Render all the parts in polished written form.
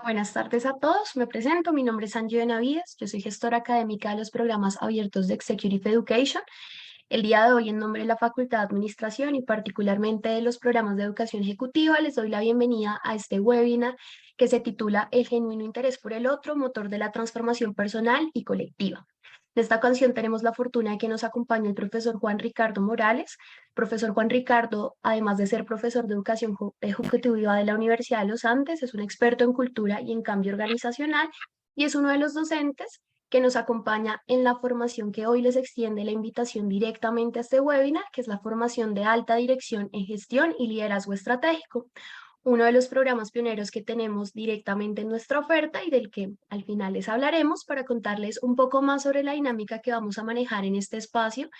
Buenas tardes a todos, me presento, mi nombre es Angie Benavides, yo soy gestora académica de los programas abiertos de Executive Education. El día de hoy, en nombre de la Facultad de Administración y particularmente de los programas de educación ejecutiva, les doy la bienvenida a este webinar que se titula El genuino interés por el otro, motor de la transformación personal y colectiva. En esta ocasión tenemos la fortuna de que nos acompañe el profesor Juan Ricardo Morales. Profesor Juan Ricardo, además de ser profesor de educación ejecutiva de la Universidad de los Andes, es un experto en cultura y en cambio organizacional y es uno de los docentes que nos acompaña en la formación que hoy les extiende la invitación directamente a este webinar, que es la formación de alta dirección en gestión y liderazgo estratégico, uno de los programas pioneros que tenemos directamente en nuestra oferta y del que al final les hablaremos para contarles un poco más sobre la dinámica que vamos a manejar en este espacio.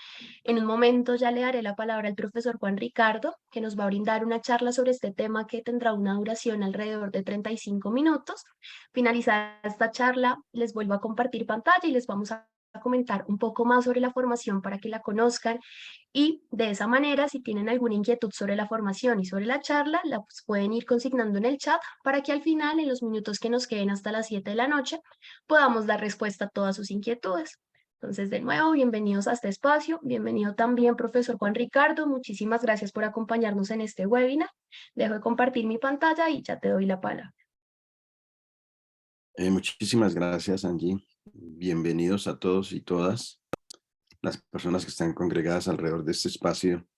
En un momento ya le daré la palabra al profesor Juan Ricardo, que nos va a brindar una charla sobre este tema que tendrá una duración alrededor de 35 minutos. Finalizada esta charla, les vuelvo a compartir pantalla y les vamos a comentar un poco más sobre la formación para que la conozcan y de esa manera, si tienen alguna inquietud sobre la formación y sobre la charla, la pueden ir consignando en el chat para que al final, en los minutos que nos queden hasta las 7 de la noche, podamos dar respuesta a todas sus inquietudes. Entonces, de nuevo, bienvenidos a este espacio. Bienvenido también, profesor Juan Ricardo. Muchísimas gracias por acompañarnos en este webinar. Dejo de compartir mi pantalla y ya te doy la palabra. Muchísimas gracias, Angie. Bienvenidos a todos y todas las personas que están congregadas alrededor de este espacio,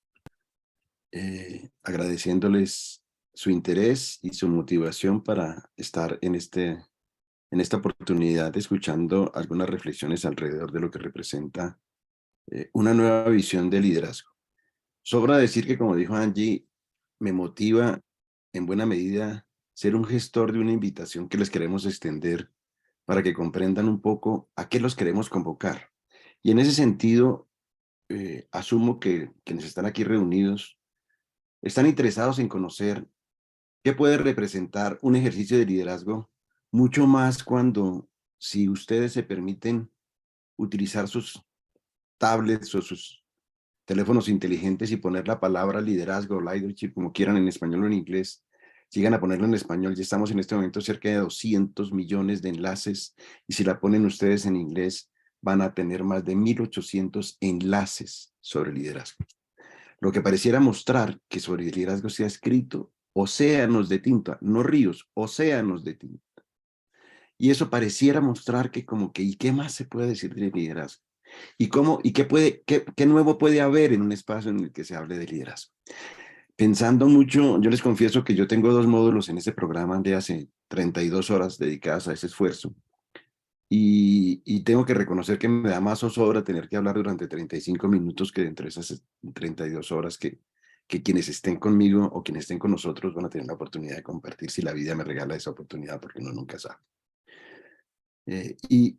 agradeciéndoles su interés y su motivación para estar en esta oportunidad, escuchando algunas reflexiones alrededor de lo que representa una nueva visión de liderazgo. Sobra decir que, como dijo Angie, me motiva en buena medida ser un gestor de una invitación que les queremos extender para que comprendan un poco a qué los queremos convocar. Y en ese sentido, asumo que quienes están aquí reunidos están interesados en conocer qué puede representar un ejercicio de liderazgo, mucho más cuando, si ustedes se permiten utilizar sus tablets o sus teléfonos inteligentes y poner la palabra liderazgo o leadership, como quieran en español o en inglés, sigan a ponerlo en español. Ya estamos en este momento cerca de 200 millones de enlaces, y si la ponen ustedes en inglés, van a tener más de 1.800 enlaces sobre liderazgo. Lo que pareciera mostrar que sobre liderazgo se ha escrito océanos de tinta, no ríos, océanos de tinta. Y eso pareciera mostrar que como que, ¿y qué más se puede decir de liderazgo? ¿Y cómo, y qué nuevo puede haber en un espacio en el que se hable de liderazgo? Pensando mucho, yo les confieso que yo tengo 2 módulos en ese programa de hace 32 horas dedicadas a ese esfuerzo. Y tengo que reconocer que me da más zozobra tener que hablar durante 35 minutos que dentro de esas 32 horas que quienes estén conmigo o quienes estén con nosotros van a tener la oportunidad de compartir, si la vida me regala esa oportunidad, porque uno nunca sabe. Eh, y,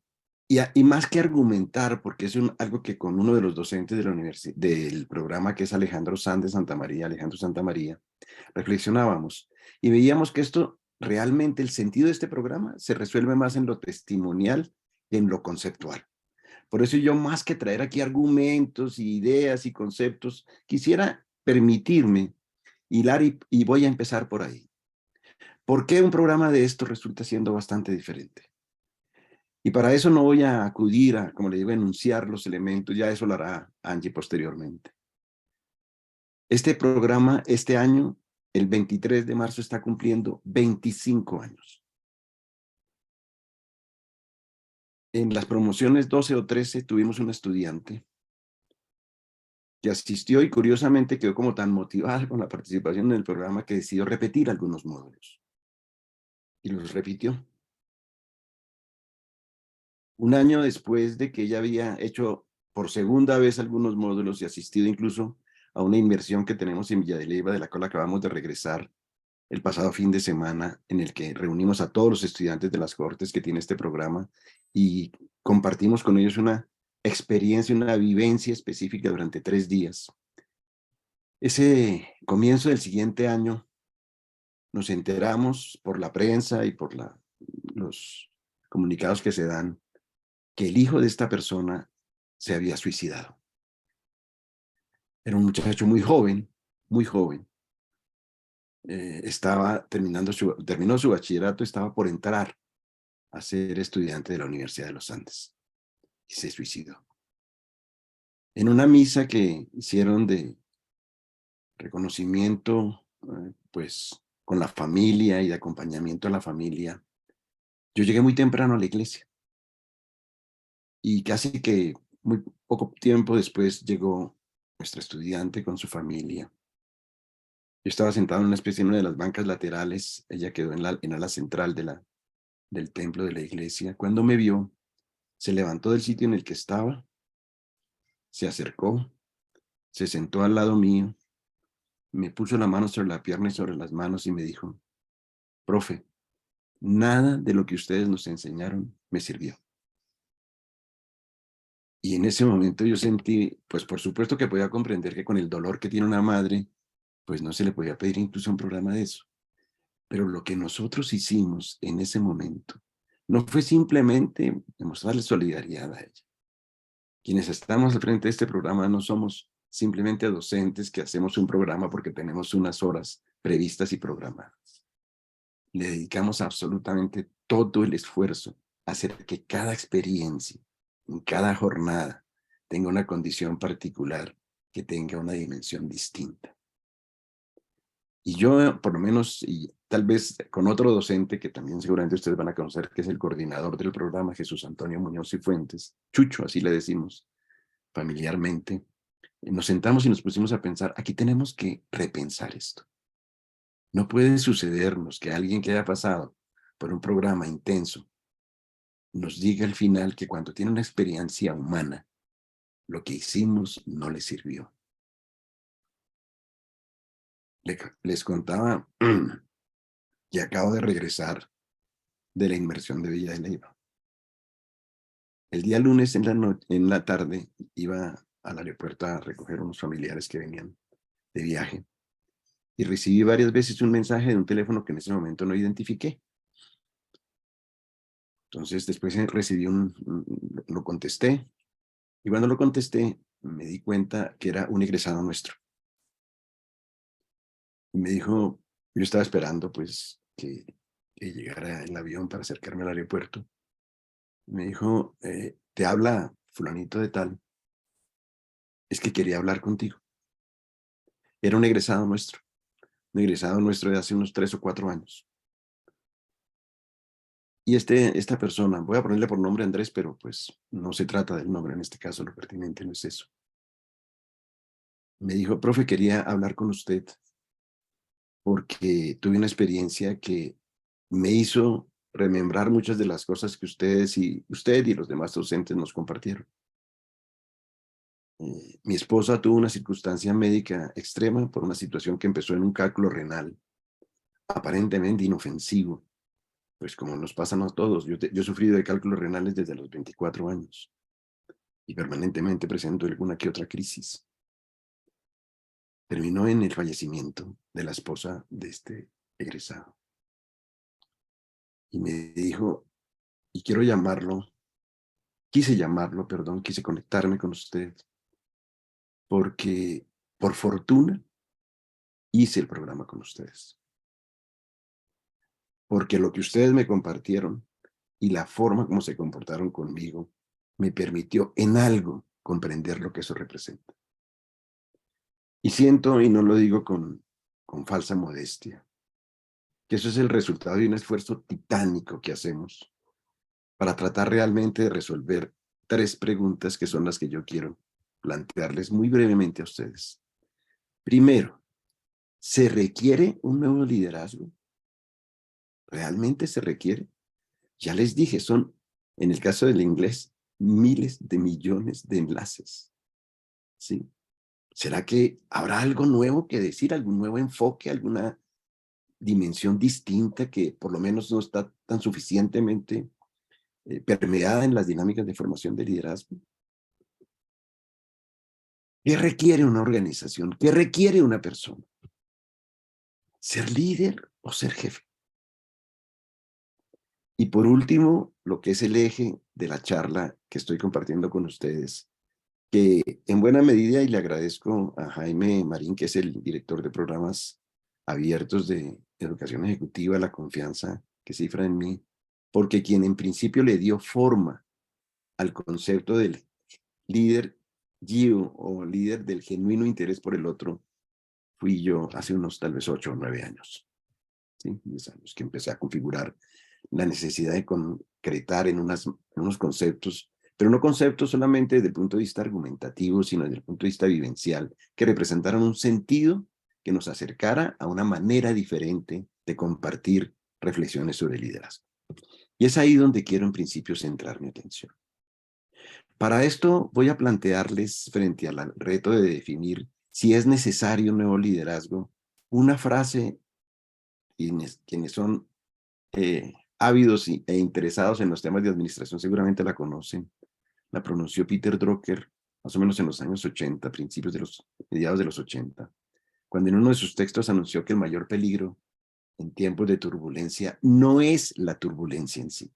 y más que argumentar, porque es algo que con uno de los docentes de la del programa, que es Alejandro Santa María, reflexionábamos y veíamos que esto realmente, el sentido de este programa se resuelve más en lo testimonial que en lo conceptual. Por eso yo, más que traer aquí argumentos, ideas y conceptos, quisiera permitirme hilar, y voy a empezar por ahí. ¿Por qué un programa de esto resulta siendo bastante diferente? Y para eso no voy a acudir a, como le digo, a enunciar los elementos, ya eso lo hará Angie posteriormente. Este programa, este año, el 23 de marzo, está cumpliendo 25 años. En las promociones 12 o 13 tuvimos un estudiante que asistió y curiosamente quedó como tan motivada con la participación en el programa que decidió repetir algunos módulos. Y los repitió. Un año después de que ella había hecho por segunda vez algunos módulos y asistido incluso a una inmersión que tenemos en Villa de Leyva, de la cual acabamos de regresar el pasado fin de semana, en el que reunimos a todos los estudiantes de las cohortes que tiene este programa y compartimos con ellos una experiencia, una vivencia específica durante 3 días. Ese comienzo del siguiente año nos enteramos por la prensa y por los comunicados que se dan que el hijo de esta persona se había suicidado. Era un muchacho muy joven, terminó su bachillerato, estaba por entrar a ser estudiante de la Universidad de los Andes y se suicidó. En una misa que hicieron de reconocimiento, pues con la familia y de acompañamiento a la familia, yo llegué muy temprano a la iglesia y casi que muy poco tiempo después llegó nuestra estudiante con su familia. Yo estaba sentado en una especie de una de las bancas laterales, ella quedó en ala central del templo de la iglesia. Cuando me vio, se levantó del sitio en el que estaba, se acercó, se sentó al lado mío, me puso la mano sobre la pierna y sobre las manos y me dijo: profe, nada de lo que ustedes nos enseñaron me sirvió. Y en ese momento yo sentí, pues por supuesto que podía comprender que con el dolor que tiene una madre, pues no se le podía pedir incluso un programa de eso. Pero lo que nosotros hicimos en ese momento no fue simplemente demostrarle solidaridad a ella. Quienes estamos al frente de este programa no somos simplemente docentes que hacemos un programa porque tenemos unas horas previstas y programadas. Le dedicamos absolutamente todo el esfuerzo a hacer que cada experiencia, en cada jornada, tenga una condición particular, que tenga una dimensión distinta. Y yo, por lo menos, y tal vez con otro docente que también seguramente ustedes van a conocer, que es el coordinador del programa, Jesús Antonio Muñoz y Fuentes, Chucho, así le decimos familiarmente, nos sentamos y nos pusimos a pensar, aquí tenemos que repensar esto. No puede sucedernos que alguien que haya pasado por un programa intenso nos diga al final que cuando tiene una experiencia humana, lo que hicimos no le sirvió. Les contaba que acabo de regresar de la inmersión de Villa de Leyva. El día lunes en la tarde iba al aeropuerto a recoger unos familiares que venían de viaje y recibí varias veces un mensaje de un teléfono que en ese momento no identifiqué. Entonces después lo contesté, y cuando lo contesté me di cuenta que era un egresado nuestro. Y me dijo, yo estaba esperando pues que llegara el avión para acercarme al aeropuerto. Me dijo, te habla fulanito de tal, es que quería hablar contigo. Era un egresado nuestro de hace unos 3 o 4 años. Y esta persona, voy a ponerle por nombre Andrés, pero pues no se trata del nombre en este caso, lo pertinente no es eso. Me dijo, profe, quería hablar con usted porque tuve una experiencia que me hizo remembrar muchas de las cosas que usted y los demás docentes nos compartieron. Mi esposa tuvo una circunstancia médica extrema por una situación que empezó en un cálculo renal, aparentemente inofensivo, pues como nos pasa a todos. Yo he sufrido de cálculos renales desde los 24 años y permanentemente presento alguna que otra crisis. Terminó en el fallecimiento de la esposa de este egresado. Y me dijo, y quise llamarlo, perdón, quise conectarme con usted, porque por fortuna hice el programa con ustedes. Porque lo que ustedes me compartieron y la forma como se comportaron conmigo me permitió en algo comprender lo que eso representa. Y siento, y no lo digo con falsa modestia, que eso es el resultado de un esfuerzo titánico que hacemos para tratar realmente de resolver 3 preguntas que son las que yo quiero plantearles muy brevemente a ustedes. Primero, ¿se requiere un nuevo liderazgo? ¿Realmente se requiere? Ya les dije, son, en el caso del inglés, miles de millones de enlaces. ¿Sí? ¿Será que habrá algo nuevo que decir, algún nuevo enfoque, alguna dimensión distinta que por lo menos no está tan suficientemente permeada en las dinámicas de formación de liderazgo? ¿Qué requiere una organización? ¿Qué requiere una persona? ¿Ser líder o ser jefe? Y por último, lo que es el eje de la charla que estoy compartiendo con ustedes, que en buena medida, y le agradezco a Jaime Marín, que es el director de programas abiertos de educación ejecutiva, la confianza que cifra en mí, porque quien en principio le dio forma al concepto del líder Gio o líder del genuino interés por el otro, fui yo hace unos tal vez 8 o 9 años, ¿sí? 10 años que empecé a configurar la necesidad de concretar en unos conceptos, pero no conceptos solamente desde el punto de vista argumentativo, sino desde el punto de vista vivencial, que representaran un sentido que nos acercara a una manera diferente de compartir reflexiones sobre el liderazgo. Y es ahí donde quiero en principio centrar mi atención. Para esto voy a plantearles, frente al reto de definir si es necesario un nuevo liderazgo, una frase, quienes son ávidos e interesados en los temas de administración seguramente la conocen. La pronunció Peter Drucker más o menos en los años 80, mediados de los 80, cuando en uno de sus textos anunció que el mayor peligro en tiempos de turbulencia no es la turbulencia en sí,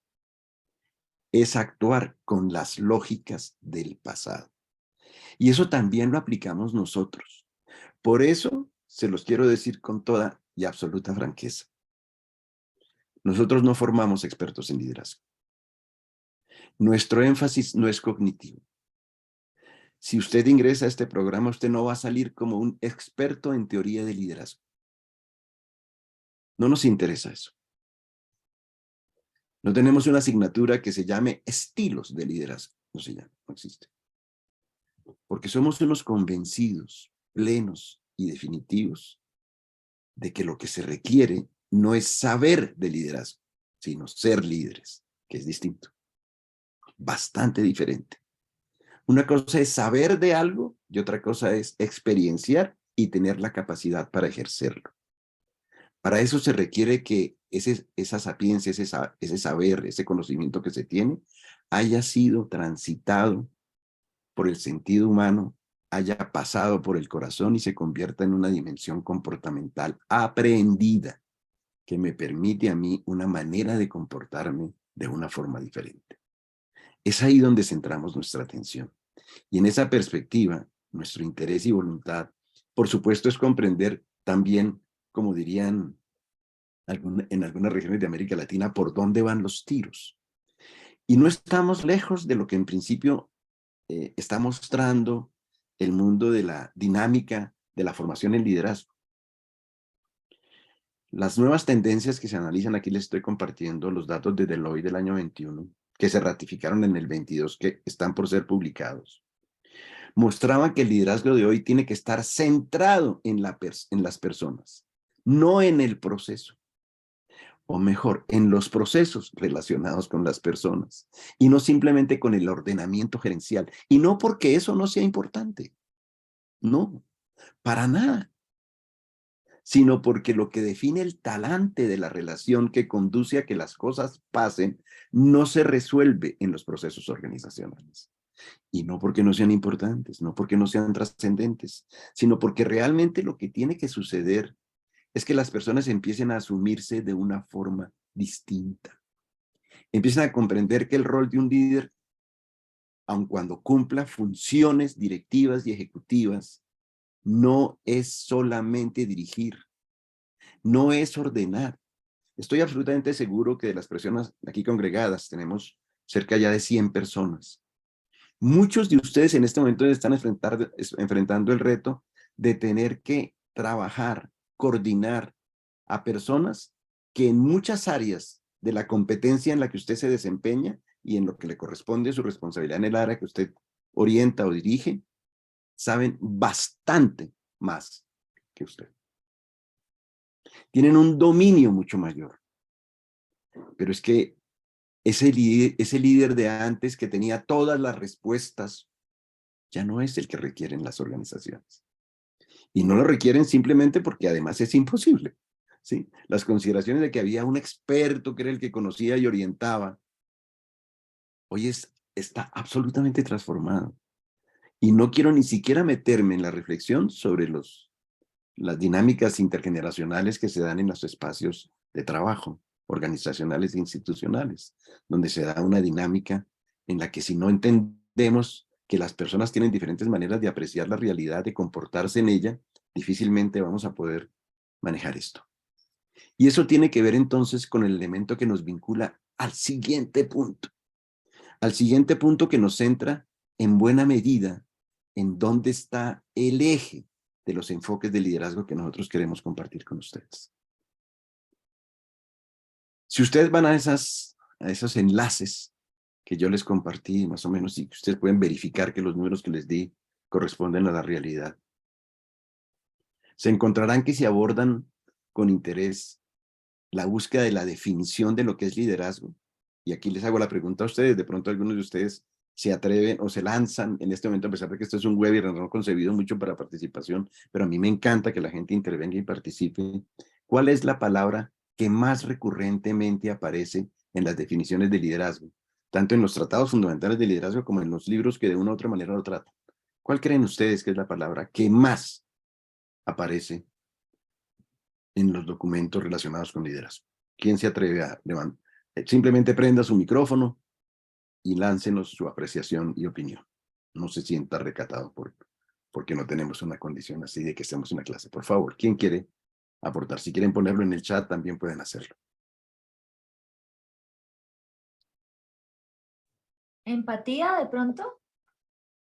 es actuar con las lógicas del pasado. Y eso también lo aplicamos nosotros. Por eso se los quiero decir con toda y absoluta franqueza. Nosotros no formamos expertos en liderazgo. Nuestro énfasis no es cognitivo. Si usted ingresa a este programa, usted no va a salir como un experto en teoría de liderazgo. No nos interesa eso. No tenemos una asignatura que se llame estilos de liderazgo. No se llama, no existe. Porque somos unos convencidos, plenos y definitivos de que lo que se requiere no es saber de liderazgo, sino ser líderes, que es distinto. Bastante diferente. Una cosa es saber de algo y otra cosa es experienciar y tener la capacidad para ejercerlo. Para eso se requiere que esa sapiencia, ese saber, ese conocimiento que se tiene, haya sido transitado por el sentido humano, haya pasado por el corazón y se convierta en una dimensión comportamental aprendida que me permite a mí una manera de comportarme de una forma diferente. Es ahí donde centramos nuestra atención. Y en esa perspectiva, nuestro interés y voluntad, por supuesto, es comprender también, como dirían en algunas regiones de América Latina, por dónde van los tiros. Y no estamos lejos de lo que en principio está mostrando el mundo de la dinámica de la formación en liderazgo. Las nuevas tendencias que se analizan, aquí les estoy compartiendo los datos de Deloitte del año 21, que se ratificaron en el 22, que están por ser publicados, mostraban que el liderazgo de hoy tiene que estar centrado en las personas, no en el proceso. O mejor, en los procesos relacionados con las personas, y no simplemente con el ordenamiento gerencial. Y no porque eso no sea importante, no, para nada, sino porque lo que define el talante de la relación que conduce a que las cosas pasen, no se resuelve en los procesos organizacionales. Y no porque no sean importantes, no porque no sean trascendentes, sino porque realmente lo que tiene que suceder es que las personas empiecen a asumirse de una forma distinta. Empiezan a comprender que el rol de un líder, aun cuando cumpla funciones directivas y ejecutivas, no es solamente dirigir, no es ordenar. Estoy absolutamente seguro que de las personas aquí congregadas tenemos cerca ya de 100 personas. Muchos de ustedes en este momento están enfrentando el reto de tener que trabajar, coordinar a personas que en muchas áreas de la competencia en la que usted se desempeña y en lo que le corresponde su responsabilidad en el área que usted orienta o dirige, saben bastante más que usted. Tienen un dominio mucho mayor. Pero es que ese líder de antes que tenía todas las respuestas ya no es el que requieren las organizaciones. Y no lo requieren simplemente porque además es imposible, ¿sí? Las consideraciones de que había un experto que era el que conocía y orientaba, hoy está absolutamente transformado. Y no quiero ni siquiera meterme en la reflexión sobre las dinámicas intergeneracionales que se dan en los espacios de trabajo, organizacionales e institucionales, donde se da una dinámica en la que si no entendemos que las personas tienen diferentes maneras de apreciar la realidad, de comportarse en ella, difícilmente vamos a poder manejar esto. Y eso tiene que ver entonces con el elemento que nos vincula al siguiente punto que nos centra en buena medida en dónde está el eje de los enfoques de liderazgo que nosotros queremos compartir con ustedes. Si ustedes van a esos enlaces que yo les compartí, más o menos, y que ustedes pueden verificar que los números que les di corresponden a la realidad, se encontrarán que si abordan con interés la búsqueda de la definición de lo que es liderazgo, y aquí les hago la pregunta a ustedes, de pronto algunos de ustedes se atreven o se lanzan en este momento, a pesar de que esto es un webinar no concebido mucho para participación, pero a mí me encanta que la gente intervenga y participe. ¿Cuál es la palabra que más recurrentemente aparece en las definiciones de liderazgo, tanto en los tratados fundamentales de liderazgo como en los libros que de una u otra manera lo tratan? ¿Cuál creen ustedes que es la palabra que más aparece en los documentos relacionados con liderazgo? ¿Quién se atreve a levantar? Simplemente prenda su micrófono y láncenos su apreciación y opinión. No se sienta recatado porque no tenemos una condición así de que estemos en una clase. Por favor, ¿quién quiere aportar? Si quieren ponerlo en el chat, también pueden hacerlo. ¿Empatía de pronto?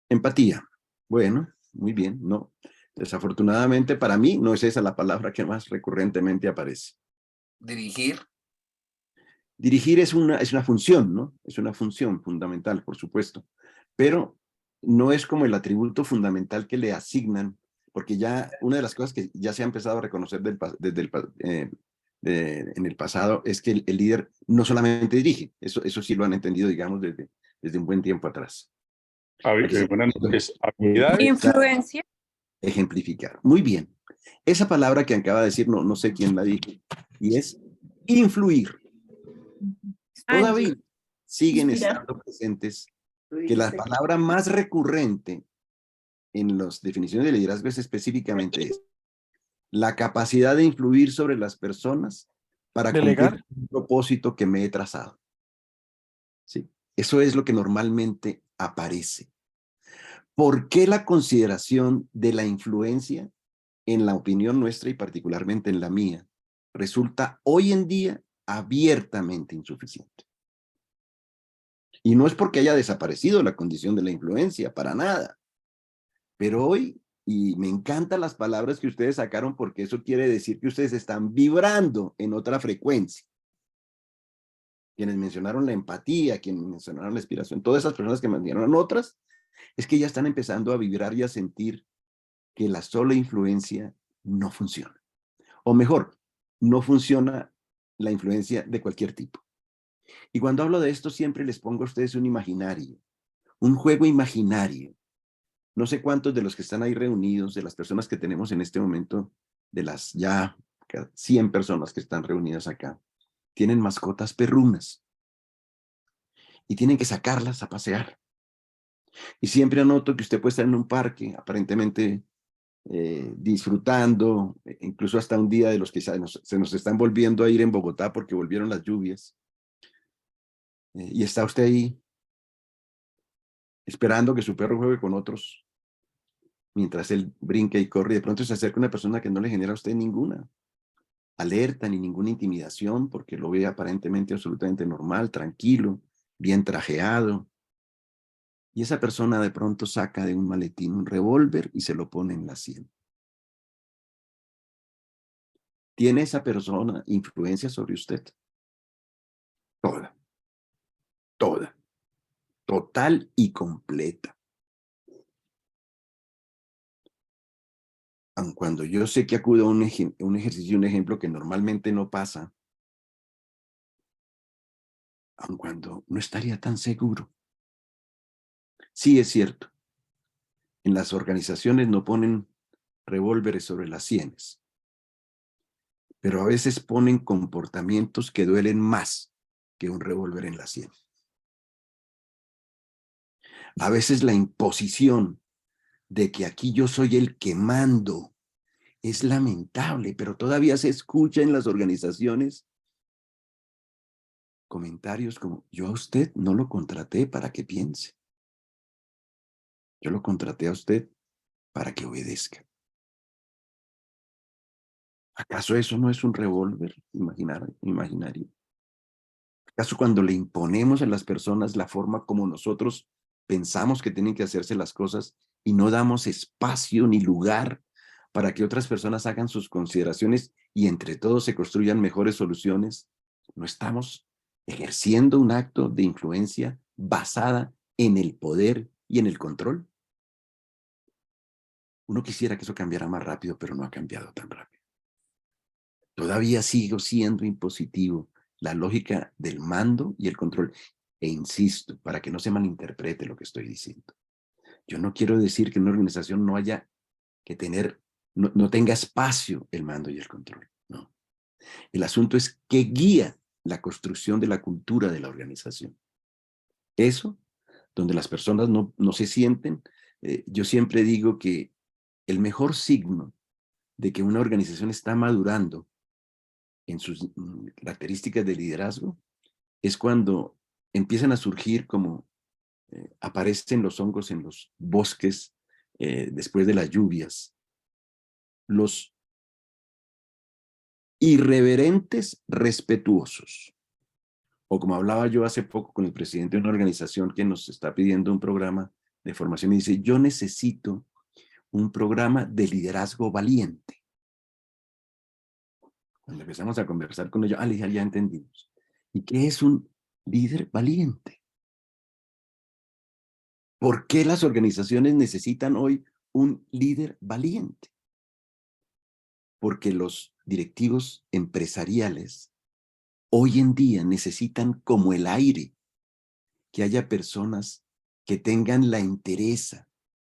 Empatía. Bueno, muy bien. No. Desafortunadamente para mí no es esa la palabra que más recurrentemente aparece. Dirigir. Dirigir es una función, ¿no? Es una función fundamental, por supuesto, pero no es como el atributo fundamental que le asignan, porque ya una de las cosas que ya se ha empezado a reconocer en el pasado es que el líder no solamente dirige, eso sí lo han entendido, digamos, desde un buen tiempo atrás. Buenas noches. Habilidades. Influencia. Ejemplificar. Muy bien. Esa palabra que acaba de decir, no sé quién la dijo, y es influir. Todavía siguen estando presentes que la palabra más recurrente en las definiciones de liderazgo es específicamente la capacidad de influir sobre las personas para cumplir un propósito que me he trazado. ¿Sí? Eso es lo que normalmente aparece. ¿Por qué la consideración de la influencia, en la opinión nuestra y particularmente en la mía, resulta hoy en día abiertamente insuficiente? Y no es porque haya desaparecido la condición de la influencia, para nada. Pero hoy, y me encantan las palabras que ustedes sacaron porque eso quiere decir que ustedes están vibrando en otra frecuencia. Quienes mencionaron la empatía, quienes mencionaron la inspiración, todas esas personas que mencionaron otras, es que ya están empezando a vibrar y a sentir que la sola influencia no funciona. O mejor, no funciona la influencia de cualquier tipo. Y cuando hablo de esto, siempre les pongo a ustedes un imaginario, un juego imaginario. No sé cuántos de los que están ahí reunidos, de las personas que tenemos en este momento, de las ya 100 personas que están reunidas acá, tienen mascotas perrunas y tienen que sacarlas a pasear. Y siempre anoto que usted puede estar en un parque, aparentemente disfrutando, incluso hasta un día de los que se nos están volviendo a ir en Bogotá porque volvieron las lluvias. Y está usted ahí esperando que su perro juegue con otros, mientras él brinca y corre. De pronto se acerca una persona que no le genera a usted ninguna alerta ni ninguna intimidación, porque lo ve aparentemente absolutamente normal, tranquilo, bien trajeado. Y esa persona de pronto saca de un maletín un revólver y se lo pone en la sien. ¿Tiene esa persona influencia sobre usted? Toda. Toda. Total y completa. Aun cuando yo sé que acudo a un ejercicio, un ejemplo que normalmente no pasa, aun cuando no estaría tan seguro. Sí es cierto, en las organizaciones no ponen revólveres sobre las sienes, pero a veces ponen comportamientos que duelen más que un revólver en la sien. A veces la imposición de que aquí yo soy el que mando es lamentable, pero todavía se escucha en las organizaciones comentarios como: yo a usted no lo contraté para que piense. Yo lo contraté a usted para que obedezca. ¿Acaso eso no es un revólver imaginario? ¿Acaso cuando le imponemos a las personas la forma como nosotros pensamos que tienen que hacerse las cosas y no damos espacio ni lugar para que otras personas hagan sus consideraciones y entre todos se construyan mejores soluciones, no estamos ejerciendo un acto de influencia basada en el poder y en el control? Uno quisiera que eso cambiara más rápido, pero no ha cambiado tan rápido. Todavía sigo siendo impositivo la lógica del mando y el control. E insisto, para que no se malinterprete lo que estoy diciendo. Yo no quiero decir que en una organización no haya que tener, no tenga espacio el mando y el control. No. El asunto es qué guía la construcción de la cultura de la organización. Eso, donde las personas no se sienten, yo siempre digo que el mejor signo de que una organización está madurando en sus características de liderazgo es cuando empiezan a surgir como aparecen los hongos en los bosques después de las lluvias, los irreverentes respetuosos. O como hablaba yo hace poco con el presidente de una organización que nos está pidiendo un programa de formación y dice, yo necesito un programa de liderazgo valiente. Cuando empezamos a conversar con ellos, le dije, ya entendimos. ¿Y qué es un líder valiente? ¿Por qué las organizaciones necesitan hoy un líder valiente? Porque los directivos empresariales hoy en día necesitan como el aire que haya personas que tengan la entereza,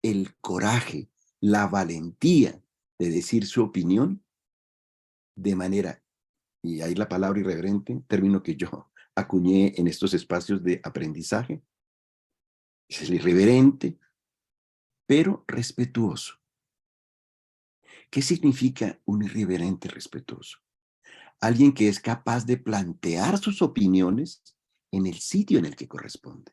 el coraje, la valentía de decir su opinión de manera, y ahí la palabra irreverente, término que yo acuñé en estos espacios de aprendizaje, es el irreverente, pero respetuoso. ¿Qué significa un irreverente respetuoso? Alguien que es capaz de plantear sus opiniones en el sitio en el que corresponde.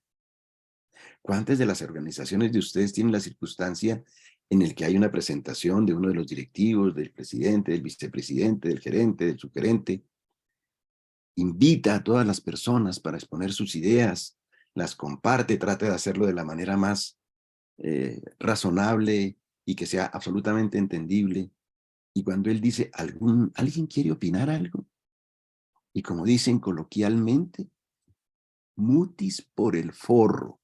¿Cuántas de las organizaciones de ustedes tienen la circunstancia en el que hay una presentación de uno de los directivos, del presidente, del vicepresidente, del gerente, del subgerente? Invita a todas las personas para exponer sus ideas, las comparte, trata de hacerlo de la manera más razonable y que sea absolutamente entendible. Y cuando él dice, ¿alguien quiere opinar algo? Y como dicen coloquialmente, mutis por el forro.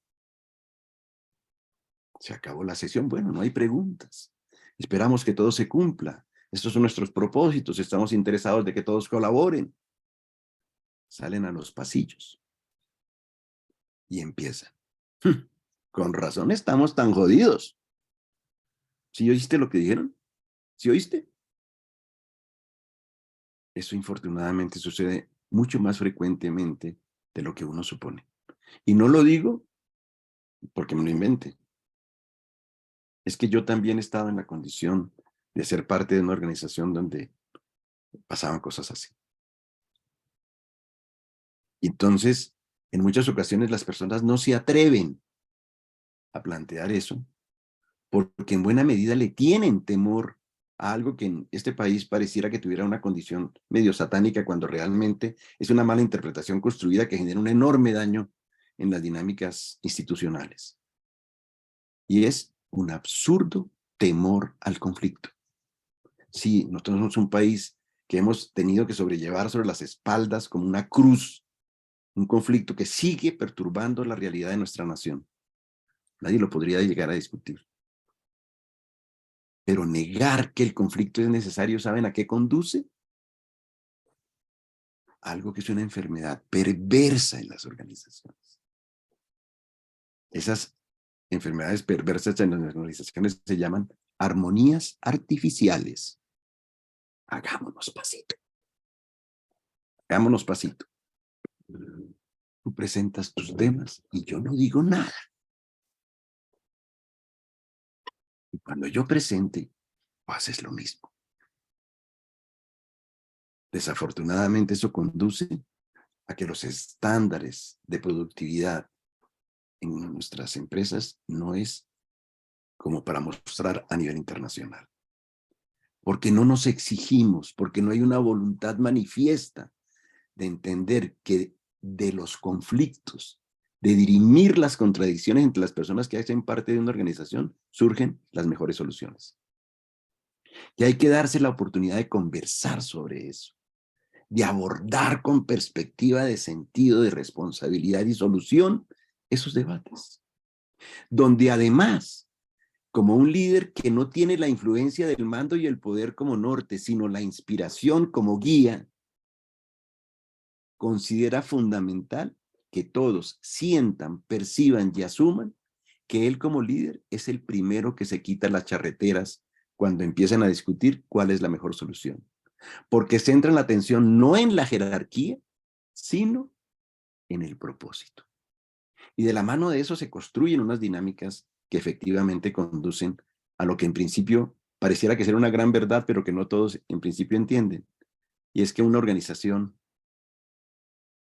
Se acabó la sesión. Bueno, no hay preguntas. Esperamos que todo se cumpla. Estos son nuestros propósitos. Estamos interesados de que todos colaboren. Salen a los pasillos. Y empiezan. Con razón estamos tan jodidos. ¿Sí oíste lo que dijeron? ¿Sí oíste? Eso infortunadamente sucede mucho más frecuentemente de lo que uno supone. Y no lo digo porque me lo invente. Es que yo también he estado en la condición de ser parte de una organización donde pasaban cosas así. Y entonces, en muchas ocasiones las personas no se atreven a plantear eso porque en buena medida le tienen temor a algo que en este país pareciera que tuviera una condición medio satánica cuando realmente es una mala interpretación construida que genera un enorme daño en las dinámicas institucionales. Y es un absurdo temor al conflicto. Sí, nosotros somos un país que hemos tenido que sobrellevar sobre las espaldas como una cruz, un conflicto que sigue perturbando la realidad de nuestra nación. Nadie lo podría llegar a discutir. Pero negar que el conflicto es necesario, ¿saben a qué conduce? Algo que es una enfermedad perversa en las organizaciones. Esas enfermedades perversas en las organizaciones se llaman armonías artificiales. Hagámonos pasito. Hagámonos pasito. Tú presentas tus temas y yo no digo nada. Y cuando yo presente, tú haces lo mismo. Desafortunadamente eso conduce a que los estándares de productividad en nuestras empresas no es como para mostrar a nivel internacional. porque no nos exigimos, porque no hay una voluntad manifiesta de entender que de los conflictos, de dirimir las contradicciones entre las personas que hacen parte de una organización, surgen las mejores soluciones. Y hay que darse la oportunidad de conversar sobre eso, de abordar con perspectiva de sentido, de responsabilidad y solución esos debates, donde además, como un líder que no tiene la influencia del mando y el poder como norte, sino la inspiración como guía, considera fundamental que todos sientan, perciban y asuman que él como líder es el primero que se quita las charreteras cuando empiezan a discutir cuál es la mejor solución. Porque centran la atención no en la jerarquía, sino en el propósito. Y de la mano de eso se construyen unas dinámicas que efectivamente conducen a lo que en principio pareciera que será una gran verdad, pero que no todos en principio entienden. Y es que una organización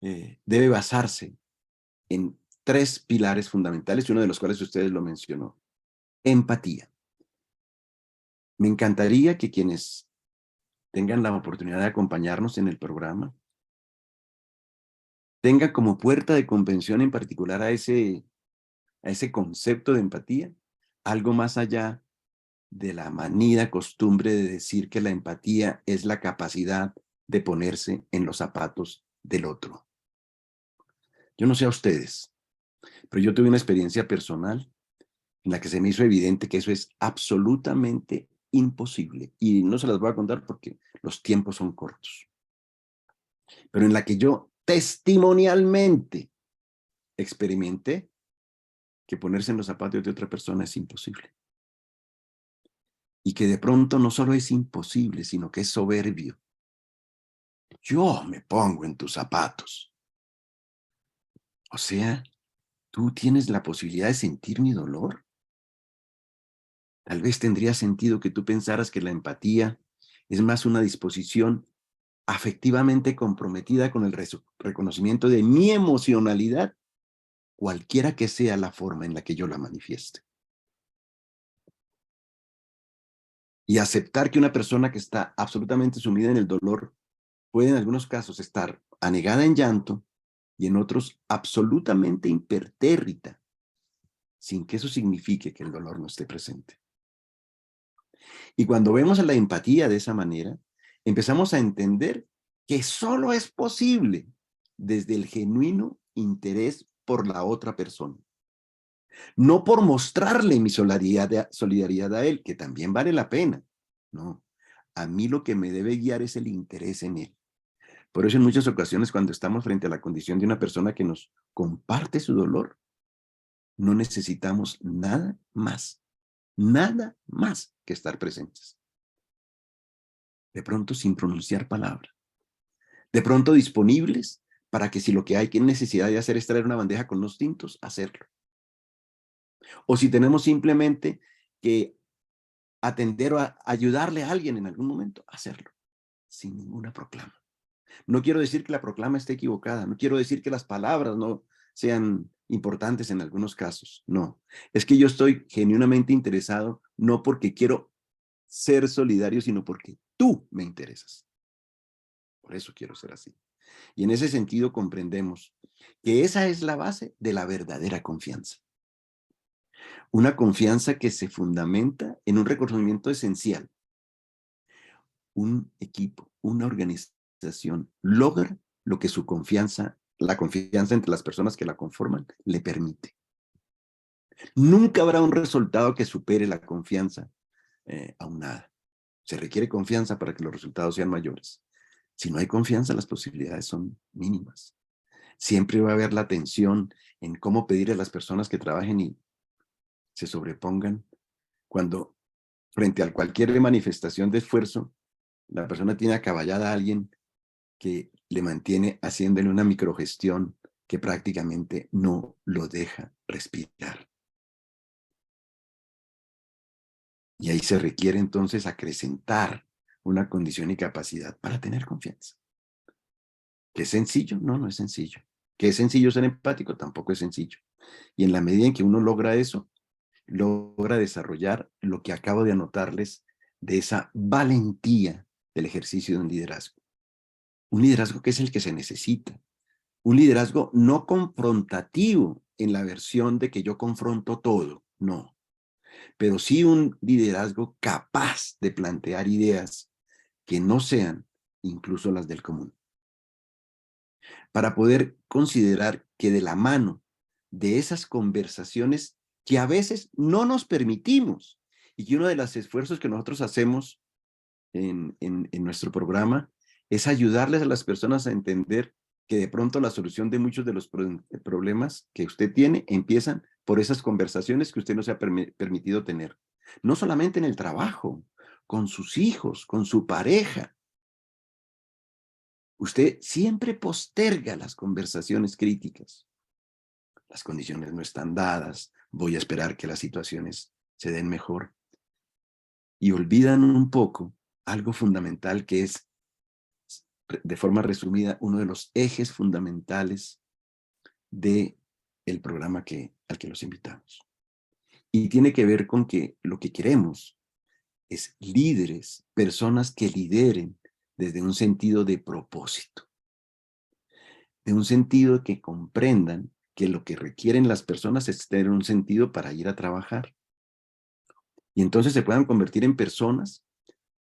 debe basarse en 3 pilares fundamentales, y uno de los cuales ustedes lo mencionó. Empatía. Me encantaría que quienes tengan la oportunidad de acompañarnos en el programa tengan como puerta de convención en particular a ese concepto de empatía, algo más allá de la manida costumbre de decir que la empatía es la capacidad de ponerse en los zapatos del otro. Yo no sé a ustedes, pero yo tuve una experiencia personal en la que se me hizo evidente que eso es absolutamente imposible. Y no se las voy a contar porque los tiempos son cortos. Pero en la que yo testimonialmente experimenté que ponerse en los zapatos de otra persona es imposible. Y que de pronto no solo es imposible, sino que es soberbio. Yo me pongo en tus zapatos. O sea, ¿tú tienes la posibilidad de sentir mi dolor? Tal vez tendría sentido que tú pensaras que la empatía es más una disposición afectivamente comprometida con el reconocimiento de mi emocionalidad, cualquiera que sea la forma en la que yo la manifieste. Y aceptar que una persona que está absolutamente sumida en el dolor puede en algunos casos estar anegada en llanto y en otros absolutamente impertérrita, sin que eso signifique que el dolor no esté presente. Y cuando vemos a la empatía de esa manera, empezamos a entender que solo es posible desde el genuino interés por la otra persona. No por mostrarle mi solidaridad a él, que también vale la pena. No, a mí lo que me debe guiar es el interés en él. Por eso en muchas ocasiones cuando estamos frente a la condición de una persona que nos comparte su dolor, no necesitamos nada más que estar presentes. De pronto sin pronunciar palabra. De pronto disponibles para que si lo que hay que necesidad de hacer es traer una bandeja con los tintos, hacerlo. O si tenemos simplemente que atender o ayudarle a alguien en algún momento, hacerlo. Sin ninguna proclama. No quiero decir que la proclama esté equivocada. No quiero decir que las palabras no sean importantes en algunos casos. No. Es que yo estoy genuinamente interesado, no porque quiero ser solidario, sino porque tú me interesas. Por eso quiero ser así. Y en ese sentido comprendemos que esa es la base de la verdadera confianza. Una confianza que se fundamenta en un reconocimiento esencial. Un equipo, una organización logra lo que su confianza, la confianza entre las personas que la conforman, le permite. Nunca habrá un resultado que supere la confianza aunada. Se requiere confianza para que los resultados sean mayores. Si no hay confianza, las posibilidades son mínimas. Siempre va a haber la tensión en cómo pedir a las personas que trabajen y se sobrepongan. Cuando frente a cualquier manifestación de esfuerzo, la persona tiene acaballada a alguien que le mantiene haciéndole una microgestión que prácticamente no lo deja respirar. Y ahí se requiere entonces acrecentar una condición y capacidad para tener confianza. ¿Que es sencillo? No, no es sencillo. ¿Que es sencillo ser empático? Tampoco es sencillo. Y en la medida en que uno logra eso, logra desarrollar lo que acabo de anotarles de esa valentía del ejercicio de un liderazgo. Un liderazgo que es el que se necesita. Un liderazgo no confrontativo en la versión de que yo confronto todo, no. Pero sí un liderazgo capaz de plantear ideas que no sean incluso las del común. Para poder considerar que de la mano de esas conversaciones que a veces no nos permitimos y que uno de los esfuerzos que nosotros hacemos en nuestro programa es ayudarles a las personas a entender que de pronto la solución de muchos de los problemas que usted tiene empiezan por esas conversaciones que usted no se ha permitido tener. No solamente en el trabajo, con sus hijos, con su pareja. Usted siempre posterga las conversaciones críticas. Las condiciones no están dadas, voy a esperar que las situaciones se den mejor. Y olvidan un poco algo fundamental que es, de forma resumida, uno de los ejes fundamentales del programa al que los invitamos. Y tiene que ver con que lo que queremos es líderes, personas que lideren desde un sentido de propósito, de un sentido que comprendan que lo que requieren las personas es tener un sentido para ir a trabajar. Y entonces se puedan convertir en personas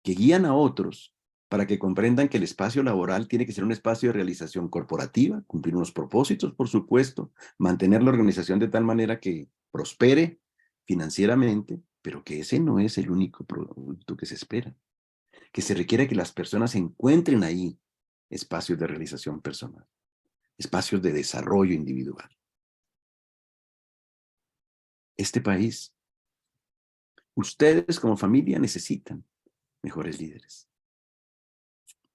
que guían a otros para que comprendan que el espacio laboral tiene que ser un espacio de realización corporativa, cumplir unos propósitos, por supuesto, mantener la organización de tal manera que prospere financieramente, pero que ese no es el único producto que se espera. Que se requiere que las personas encuentren ahí espacios de realización personal, espacios de desarrollo individual. Este país, ustedes como familia necesitan mejores líderes.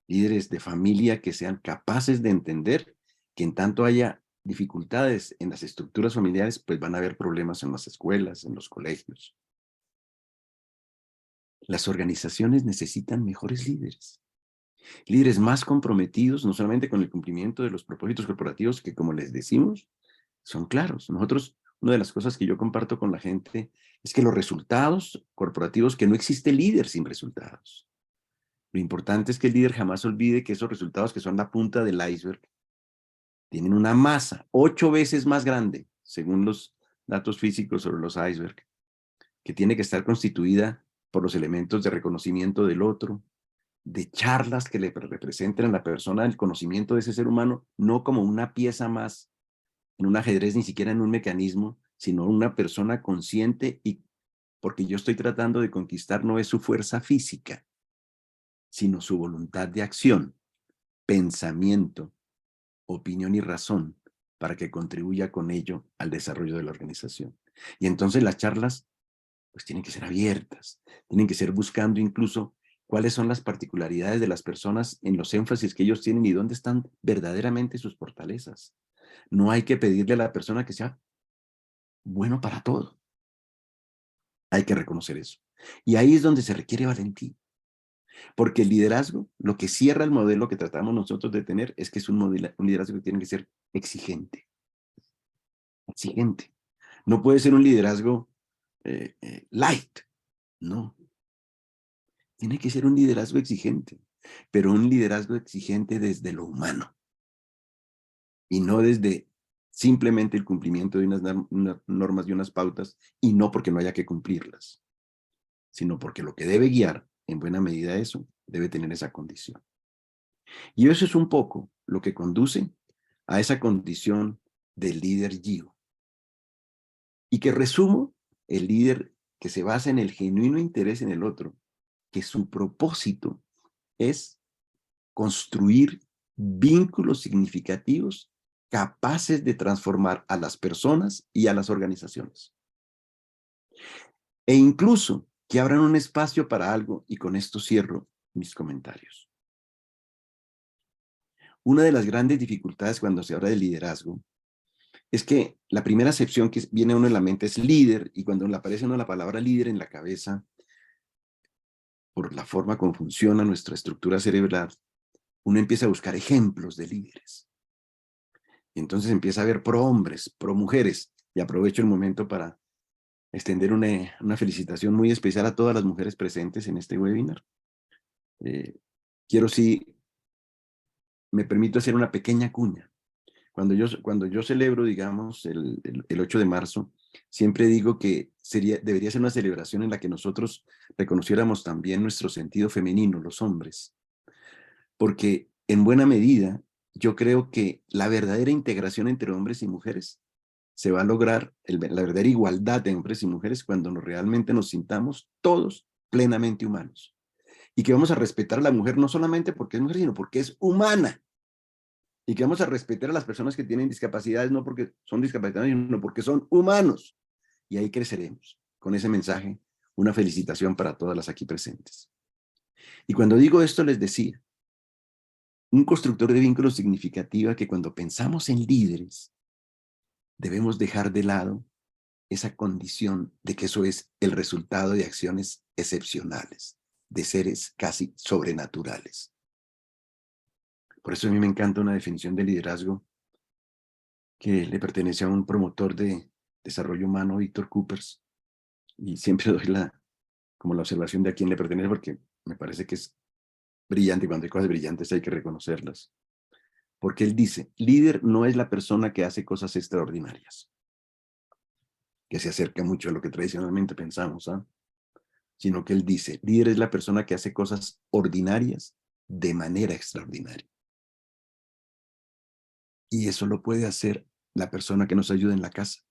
Líderes de familia que sean capaces de entender que en tanto haya dificultades en las estructuras familiares, pues van a haber problemas en las escuelas, en los colegios. Las organizaciones necesitan mejores líderes. Líderes más comprometidos, no solamente con el cumplimiento de los propósitos corporativos, que como les decimos, son claros. Nosotros, una de las cosas que yo comparto con la gente es que los resultados corporativos, que no existe líder sin resultados. Lo importante es que el líder jamás olvide que esos resultados, que son la punta del iceberg, tienen una masa 8 veces más grande, según los datos físicos sobre los icebergs, que tiene que estar constituida por los elementos de reconocimiento del otro, de charlas que le representen a la persona el conocimiento de ese ser humano, no como una pieza más en un ajedrez, ni siquiera en un mecanismo, sino una persona consciente, y porque yo estoy tratando de conquistar no es su fuerza física, sino su voluntad de acción, pensamiento, opinión y razón, para que contribuya con ello al desarrollo de la organización. Y entonces las charlas pues tienen que ser abiertas, tienen que ser buscando incluso cuáles son las particularidades de las personas en los énfasis que ellos tienen y dónde están verdaderamente sus fortalezas. No hay que pedirle a la persona que sea bueno para todo. Hay que reconocer eso. Y ahí es donde se requiere valentía. Porque el liderazgo, lo que cierra el modelo que tratamos nosotros de tener, es que es un liderazgo que tiene que ser exigente. Exigente. No puede ser un liderazgo light. No. Tiene que ser un liderazgo exigente, pero un liderazgo exigente desde lo humano. Y no desde simplemente el cumplimiento de unas normas y unas pautas, y no porque no haya que cumplirlas, sino porque lo que debe guiar, en buena medida eso, debe tener esa condición. Y eso es un poco lo que conduce a esa condición del líder Gio. Y que resumo, el líder que se basa en el genuino interés en el otro, que su propósito es construir vínculos significativos capaces de transformar a las personas y a las organizaciones. E incluso que abran un espacio para algo, y con esto cierro mis comentarios. Una de las grandes dificultades cuando se habla de liderazgo es que la primera acepción que viene a uno en la mente es líder, y cuando le aparece a uno la palabra líder en la cabeza, por la forma como funciona nuestra estructura cerebral, uno empieza a buscar ejemplos de líderes. Y entonces empieza a ver pro hombres, pro mujeres, y aprovecho el momento para extender una felicitación muy especial a todas las mujeres presentes en este webinar. Quiero, si me permito, hacer una pequeña cuña. Cuando yo celebro, digamos, el 8 de marzo, siempre digo que debería ser una celebración en la que nosotros reconociéramos también nuestro sentido femenino, los hombres. Porque en buena medida, yo creo que la verdadera integración entre hombres y mujeres se va a lograr, la verdadera igualdad de hombres y mujeres, cuando realmente nos sintamos todos plenamente humanos. Y que vamos a respetar a la mujer no solamente porque es mujer, sino porque es humana. Y que vamos a respetar a las personas que tienen discapacidades, no porque son discapacitadas, sino porque son humanos. Y ahí creceremos. Con ese mensaje, una felicitación para todas las aquí presentes. Y cuando digo esto, les decía, un constructor de vínculos significativa que cuando pensamos en líderes, debemos dejar de lado esa condición de que eso es el resultado de acciones excepcionales, de seres casi sobrenaturales. Por eso a mí me encanta una definición de liderazgo que le pertenece a un promotor de desarrollo humano, Víctor Coopers, y siempre doy como la observación de a quién le pertenece, porque me parece que es brillante, y cuando hay cosas brillantes hay que reconocerlas. Porque él dice, líder no es la persona que hace cosas extraordinarias, que se acerca mucho a lo que tradicionalmente pensamos, sino que él dice, líder es la persona que hace cosas ordinarias de manera extraordinaria. Y eso lo puede hacer la persona que nos ayuda en la casa,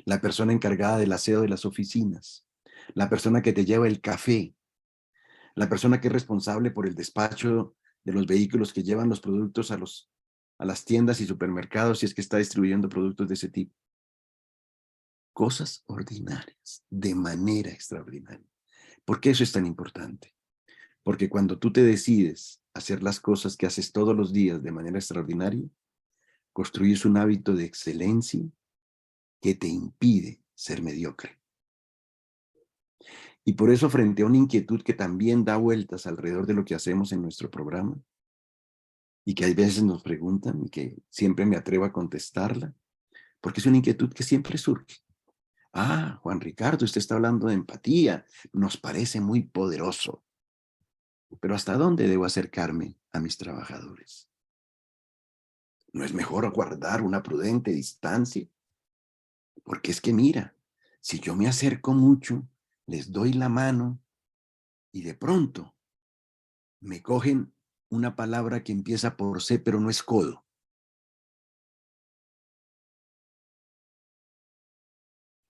la persona encargada del aseo de las oficinas, la persona que te lleva el café, la persona que es responsable por el despacho de los vehículos que llevan los productos a las tiendas y supermercados, si es que está distribuyendo productos de ese tipo. Cosas ordinarias, de manera extraordinaria. ¿Por qué eso es tan importante? Porque cuando tú te decides hacer las cosas que haces todos los días de manera extraordinaria, construyes un hábito de excelencia que te impide ser mediocre. Y por eso, frente a una inquietud que también da vueltas alrededor de lo que hacemos en nuestro programa, y que hay veces nos preguntan y que siempre me atrevo a contestarla, porque es una inquietud que siempre surge. Ah, Juan Ricardo, usted está hablando de empatía, nos parece muy poderoso. Pero ¿hasta dónde debo acercarme a mis trabajadores? ¿No es mejor guardar una prudente distancia? Porque es que mira, si yo me acerco mucho, les doy la mano y de pronto me cogen una palabra que empieza por C, pero no es codo.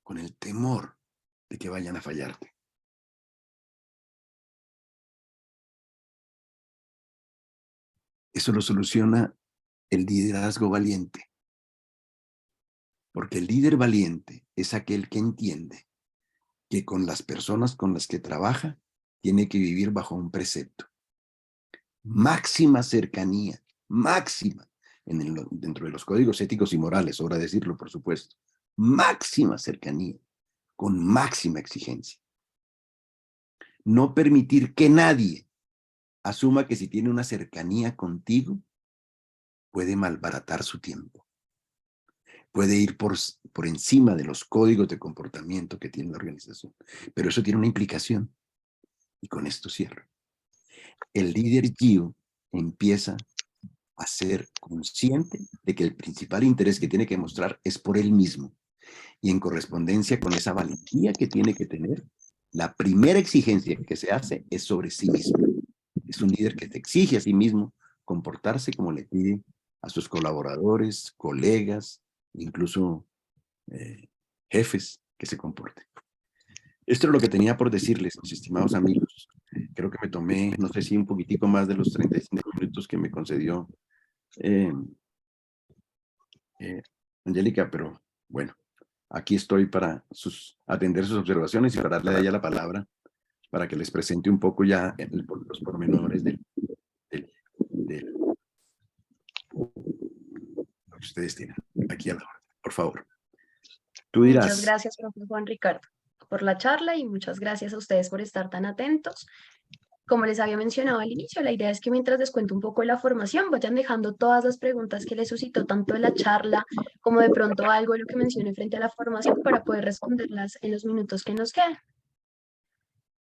Con el temor de que vayan a fallarte. Eso lo soluciona el liderazgo valiente. Porque el líder valiente es aquel que entiende que con las personas con las que trabaja tiene que vivir bajo un precepto. Máxima cercanía, máxima, dentro de los códigos éticos y morales, sobra decirlo, por supuesto. Máxima cercanía, con máxima exigencia. No permitir que nadie asuma que si tiene una cercanía contigo, puede malbaratar su tiempo. Puede ir por encima de los códigos de comportamiento que tiene la organización. Pero eso tiene una implicación. Y con esto cierro. El líder Gio empieza a ser consciente de que el principal interés que tiene que mostrar es por él mismo. Y en correspondencia con esa valentía que tiene que tener, la primera exigencia que se hace es sobre sí mismo. Es un líder que te exige a sí mismo comportarse como le pide a sus colaboradores, colegas, incluso jefes que se comporten. Esto es lo que tenía por decirles, mis estimados amigos. Creo que me tomé, no sé si un poquitico más de los 35 minutos que me concedió Angélica, pero bueno, aquí estoy para atender sus observaciones y para darle a ella la palabra para que les presente un poco ya los pormenores de lo que ustedes tienen aquí a la hora. Por favor. Tú dirás. Muchas gracias, profesor Juan Ricardo, por la charla y muchas gracias a ustedes por estar tan atentos. Como les había mencionado al inicio, la idea es que mientras les cuento un poco de la formación, vayan dejando todas las preguntas que les suscitó tanto la charla como de pronto algo de lo que mencioné frente a la formación para poder responderlas en los minutos que nos quedan.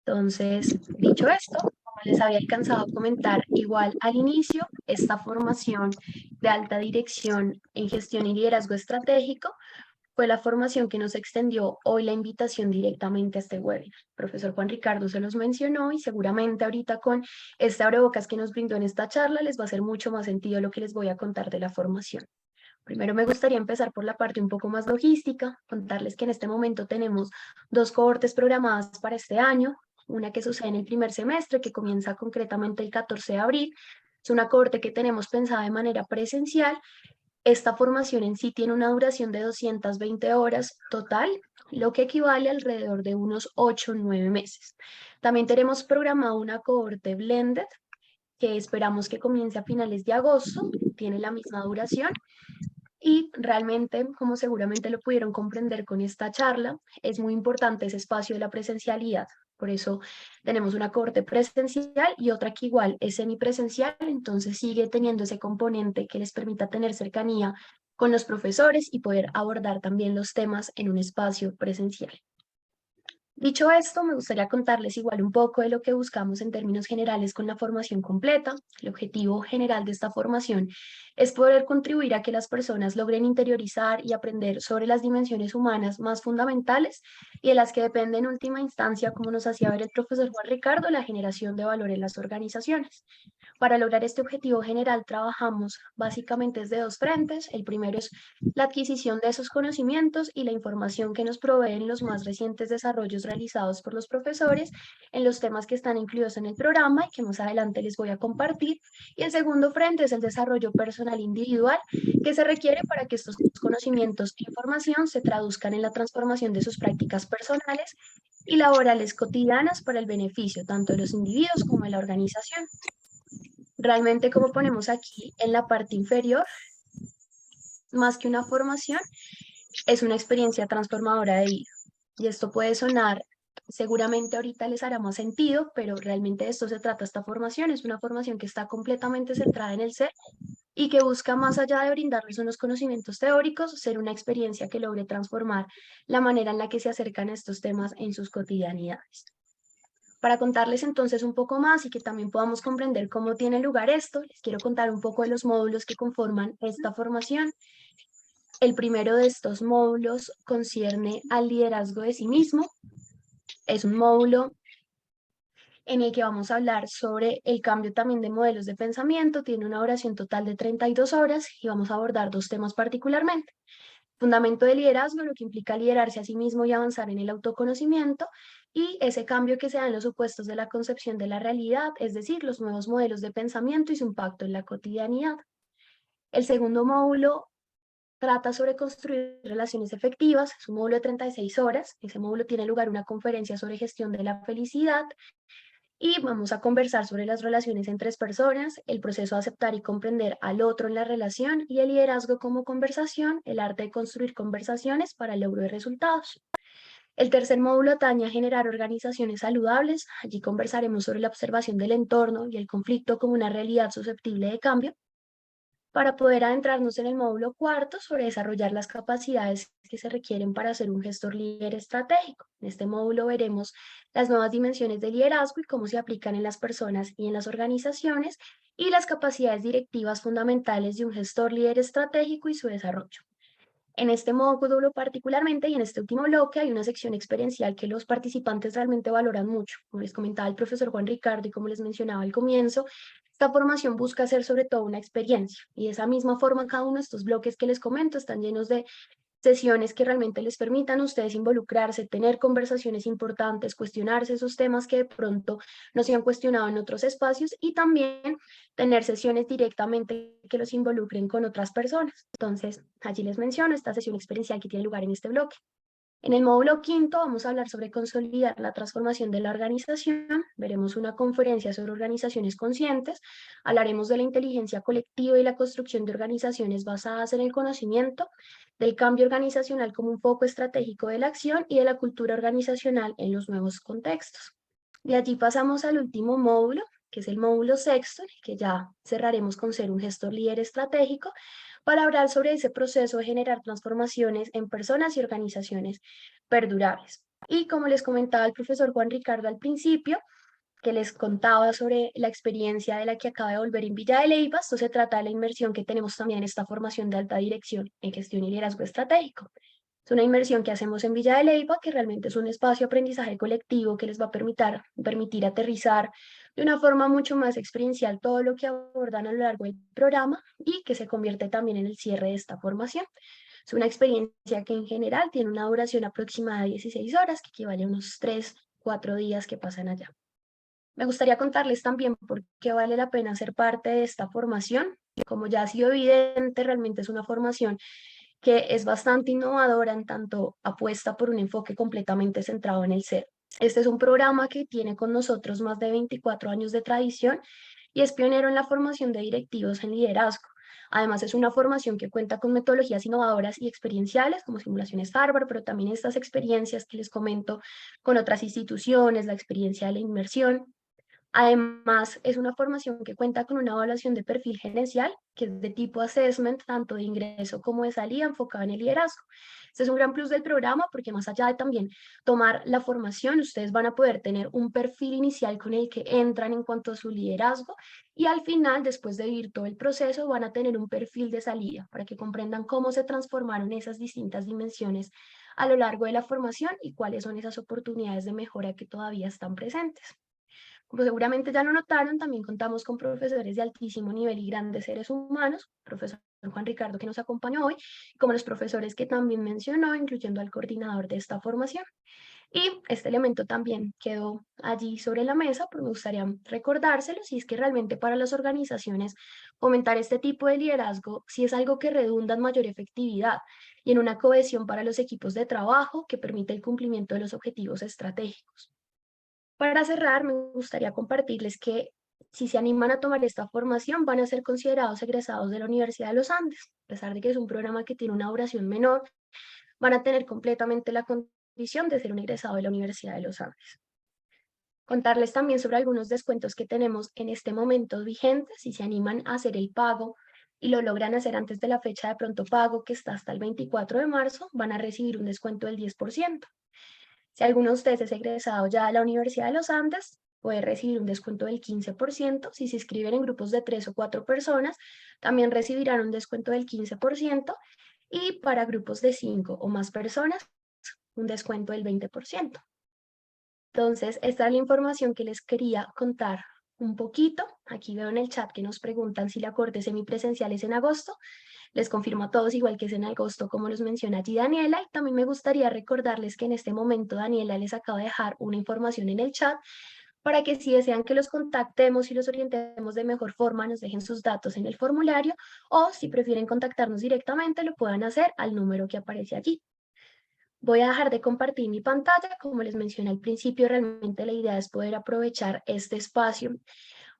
Entonces, dicho esto, como les había alcanzado a comentar igual al inicio, esta formación de alta dirección en gestión y liderazgo estratégico fue la formación que nos extendió hoy la invitación directamente a este webinar. El profesor Juan Ricardo se los mencionó y seguramente ahorita con este abrebocas que nos brindó en esta charla les va a hacer mucho más sentido lo que les voy a contar de la formación. Primero me gustaría empezar por la parte un poco más logística, contarles que en este momento tenemos 2 cohortes programadas para este año, una que sucede en el primer semestre, que comienza concretamente el 14 de abril, es una cohorte que tenemos pensada de manera presencial. Esta formación en sí tiene una duración de 220 horas total, lo que equivale a alrededor de unos 8 o 9 meses. También tenemos programado una cohorte blended, que esperamos que comience a finales de agosto, tiene la misma duración. Y realmente, como seguramente lo pudieron comprender con esta charla, es muy importante ese espacio de la presencialidad. Por eso tenemos una cohorte presencial y otra que igual es semipresencial, entonces sigue teniendo ese componente que les permita tener cercanía con los profesores y poder abordar también los temas en un espacio presencial. Dicho esto, me gustaría contarles igual un poco de lo que buscamos en términos generales con la formación completa. El objetivo general de esta formación es poder contribuir a que las personas logren interiorizar y aprender sobre las dimensiones humanas más fundamentales y de las que depende en última instancia, como nos hacía ver el profesor Juan Ricardo, la generación de valor en las organizaciones. Para lograr este objetivo general trabajamos básicamente desde 2 frentes. El primero es la adquisición de esos conocimientos y la información que nos proveen los más recientes desarrollos realizados por los profesores en los temas que están incluidos en el programa y que más adelante les voy a compartir. Y el segundo frente es el desarrollo personal individual que se requiere para que estos conocimientos e información se traduzcan en la transformación de sus prácticas personales y laborales cotidianas para el beneficio tanto de los individuos como de la organización. Realmente, como ponemos aquí en la parte inferior, más que una formación, es una experiencia transformadora de vida. Y esto puede sonar, seguramente ahorita les hará más sentido, pero realmente de esto se trata esta formación. Es una formación que está completamente centrada en el ser y que busca, más allá de brindarles unos conocimientos teóricos, ser una experiencia que logre transformar la manera en la que se acercan a estos temas en sus cotidianidades. Para contarles entonces un poco más y que también podamos comprender cómo tiene lugar esto, les quiero contar un poco de los módulos que conforman esta formación. El primero de estos módulos concierne al liderazgo de sí mismo. Es un módulo en el que vamos a hablar sobre el cambio también de modelos de pensamiento. Tiene una duración total de 32 horas y vamos a abordar 2 temas particularmente. Fundamento de liderazgo, lo que implica liderarse a sí mismo y avanzar en el autoconocimiento, y ese cambio que se da en los supuestos de la concepción de la realidad, es decir, los nuevos modelos de pensamiento y su impacto en la cotidianidad. El segundo módulo trata sobre construir relaciones efectivas, es un módulo de 36 horas, ese módulo tiene lugar una conferencia sobre gestión de la felicidad, y vamos a conversar sobre las relaciones entre 3 personas, el proceso de aceptar y comprender al otro en la relación y el liderazgo como conversación, el arte de construir conversaciones para el logro de resultados. El tercer módulo atañe a generar organizaciones saludables. Allí conversaremos sobre la observación del entorno y el conflicto como una realidad susceptible de cambio, para poder adentrarnos en el módulo cuarto sobre desarrollar las capacidades que se requieren para ser un gestor líder estratégico. En este módulo veremos las nuevas dimensiones de liderazgo y cómo se aplican en las personas y en las organizaciones, y las capacidades directivas fundamentales de un gestor líder estratégico y su desarrollo. En este módulo particularmente y en este último bloque hay una sección experiencial que los participantes realmente valoran mucho. Como les comentaba el profesor Juan Ricardo y como les mencionaba al comienzo, esta formación busca ser sobre todo una experiencia, y de esa misma forma cada uno de estos bloques que les comento están llenos de sesiones que realmente les permitan a ustedes involucrarse, tener conversaciones importantes, cuestionarse esos temas que de pronto no se han cuestionado en otros espacios, y también tener sesiones directamente que los involucren con otras personas. Entonces, allí les menciono esta sesión experiencial que tiene lugar en este bloque. En el módulo quinto vamos a hablar sobre consolidar la transformación de la organización. Veremos una conferencia sobre organizaciones conscientes. Hablaremos de la inteligencia colectiva y la construcción de organizaciones basadas en el conocimiento, del cambio organizacional como un foco estratégico de la acción y de la cultura organizacional en los nuevos contextos. De allí pasamos al último módulo, que es el módulo sexto, que ya cerraremos con ser un gestor líder estratégico, para hablar sobre ese proceso de generar transformaciones en personas y organizaciones perdurables. Y como les comentaba el profesor Juan Ricardo al principio, que les contaba sobre la experiencia de la que acaba de volver en Villa de Leyva, esto se trata de la inmersión que tenemos también en esta formación de alta dirección en gestión y liderazgo estratégico. Es una inmersión que hacemos en Villa de Leyva, que realmente es un espacio de aprendizaje colectivo que les va a permitir aterrizar de una forma mucho más experiencial todo lo que abordan a lo largo del programa y que se convierte también en el cierre de esta formación. Es una experiencia que en general tiene una duración aproximada de 16 horas, que equivale a unos 3-4 días que pasan allá. Me gustaría contarles también por qué vale la pena ser parte de esta formación. Como ya ha sido evidente, realmente es una formación que es bastante innovadora en tanto apuesta por un enfoque completamente centrado en el ser. Este es un programa que tiene con nosotros más de 24 años de tradición y es pionero en la formación de directivos en liderazgo. Además, es una formación que cuenta con metodologías innovadoras y experienciales como simulaciones Harvard, pero también estas experiencias que les comento con otras instituciones, la experiencia de la inmersión. Además, es una formación que cuenta con una evaluación de perfil gerencial, que es de tipo assessment, tanto de ingreso como de salida, enfocada en el liderazgo. Este es un gran plus del programa porque más allá de también tomar la formación, ustedes van a poder tener un perfil inicial con el que entran en cuanto a su liderazgo y al final, después de vivir todo el proceso, van a tener un perfil de salida para que comprendan cómo se transformaron esas distintas dimensiones a lo largo de la formación y cuáles son esas oportunidades de mejora que todavía están presentes. Como seguramente ya lo notaron, también contamos con profesores de altísimo nivel y grandes seres humanos, profesor Juan Ricardo que nos acompañó hoy, como los profesores que también mencionó, incluyendo al coordinador de esta formación. Y este elemento también quedó allí sobre la mesa, pero me gustaría recordárselo, si es que realmente para las organizaciones fomentar este tipo de liderazgo, si es algo que redunda en mayor efectividad y en una cohesión para los equipos de trabajo que permite el cumplimiento de los objetivos estratégicos. Para cerrar, me gustaría compartirles que si se animan a tomar esta formación, van a ser considerados egresados de la Universidad de los Andes. A pesar de que es un programa que tiene una duración menor, van a tener completamente la condición de ser un egresado de la Universidad de los Andes. Contarles también sobre algunos descuentos que tenemos en este momento vigentes. Si se animan a hacer el pago y lo logran hacer antes de la fecha de pronto pago, que está hasta el 24 de marzo, van a recibir un descuento del 10%. Si alguno de ustedes es egresado ya de la Universidad de los Andes, puede recibir un descuento del 15%. Si se inscriben en grupos de 3 o 4 personas, también recibirán un descuento del 15%. Y para grupos de 5 o más personas, un descuento del 20%. Entonces, esta es la información que les quería contar un poquito. Aquí veo en el chat que nos preguntan si la corte semipresencial es en agosto. Les confirmo a todos igual que es en agosto, como los menciona allí Daniela. Y también me gustaría recordarles que en este momento Daniela les acaba de dejar una información en el chat para que si desean que los contactemos y los orientemos de mejor forma, nos dejen sus datos en el formulario o si prefieren contactarnos directamente, lo puedan hacer al número que aparece allí. Voy a dejar de compartir mi pantalla. Como les mencioné al principio, realmente la idea es poder aprovechar este espacio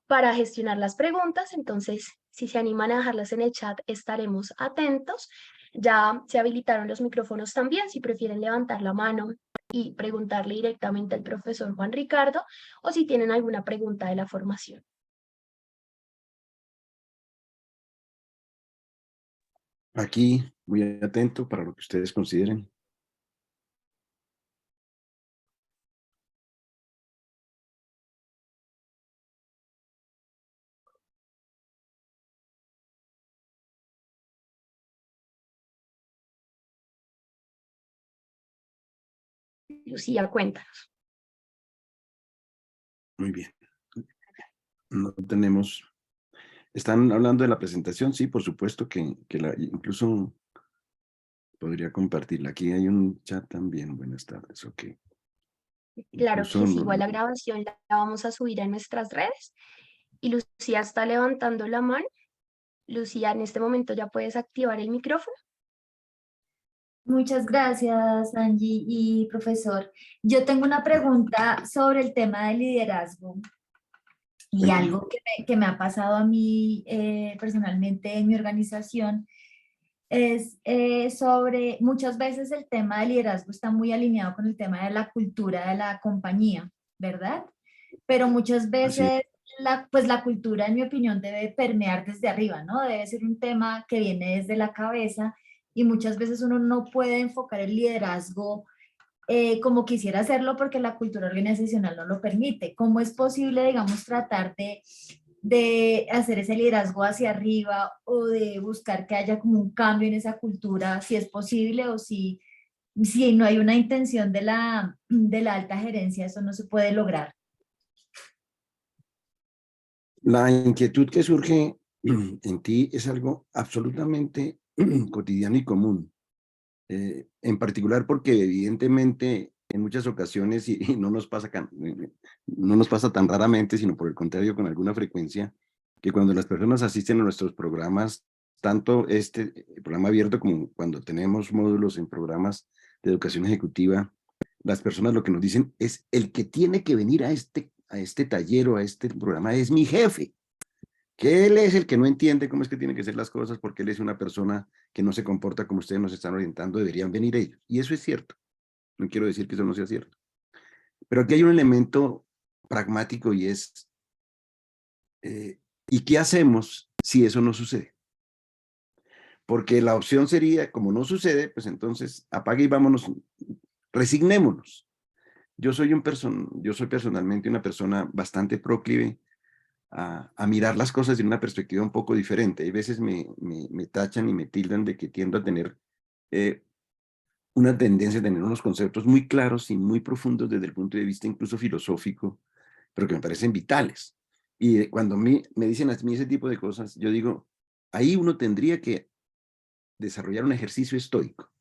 para gestionar las preguntas. Entonces, si se animan a dejarlas en el chat, estaremos atentos. Ya se habilitaron los micrófonos también, si prefieren levantar la mano y preguntarle directamente al profesor Juan Ricardo o si tienen alguna pregunta de la formación. Aquí, muy atento para lo que ustedes consideren. Lucía, cuéntanos. Muy bien. No tenemos... ¿Están hablando de la presentación? Sí, por supuesto que incluso podría compartirla. Aquí hay un chat también. Buenas tardes, ok. Claro Incluso que sí, igual la grabación la vamos a subir a nuestras redes. Y Lucía está levantando la mano. Lucía, en este momento ya puedes activar el micrófono. Muchas gracias, Angie y profesor. Yo tengo una pregunta sobre el tema del liderazgo y algo que me ha pasado a mí personalmente en mi organización es sobre, muchas veces el tema del liderazgo está muy alineado con el tema de la cultura de la compañía, ¿verdad? pero muchas Así es. veces pues la cultura, en mi opinión, debe permear desde arriba, ¿no? Debe ser un tema que viene desde la cabeza y muchas veces uno no puede enfocar el liderazgo como quisiera hacerlo porque la cultura organizacional no lo permite. ¿Cómo es posible, digamos, tratar de hacer ese liderazgo hacia arriba o de buscar que haya como un cambio en esa cultura, si es posible o si no hay una intención de la alta gerencia, eso no se puede lograr? La inquietud que surge en ti es algo absolutamente cotidiano y común. En particular porque evidentemente en muchas ocasiones, y no nos pasa no nos pasa tan raramente, sino por el contrario con alguna frecuencia, que cuando las personas asisten a nuestros programas, tanto este programa abierto como cuando tenemos módulos en programas de educación ejecutiva, las personas lo que nos dicen es: el que tiene que venir a este taller o a este programa es mi jefe, que él es el que no entiende cómo es que tienen que ser las cosas, porque él es una persona que no se comporta como ustedes nos están orientando, deberían venir ellos. Y eso es cierto. No quiero decir que eso no sea cierto. Pero aquí hay un elemento pragmático y es, ¿y qué hacemos si eso no sucede? Porque la opción sería, como no sucede, pues entonces apague y vámonos, resignémonos. Yo soy personalmente una persona bastante proclive a mirar las cosas de una perspectiva un poco diferente. Hay veces me tachan y me tildan de que tiendo a tener una tendencia a tener unos conceptos muy claros y muy profundos desde el punto de vista incluso filosófico, pero que me parecen vitales. Y cuando me dicen a mí ese tipo de cosas, yo digo, ahí uno tendría que desarrollar un ejercicio estoico.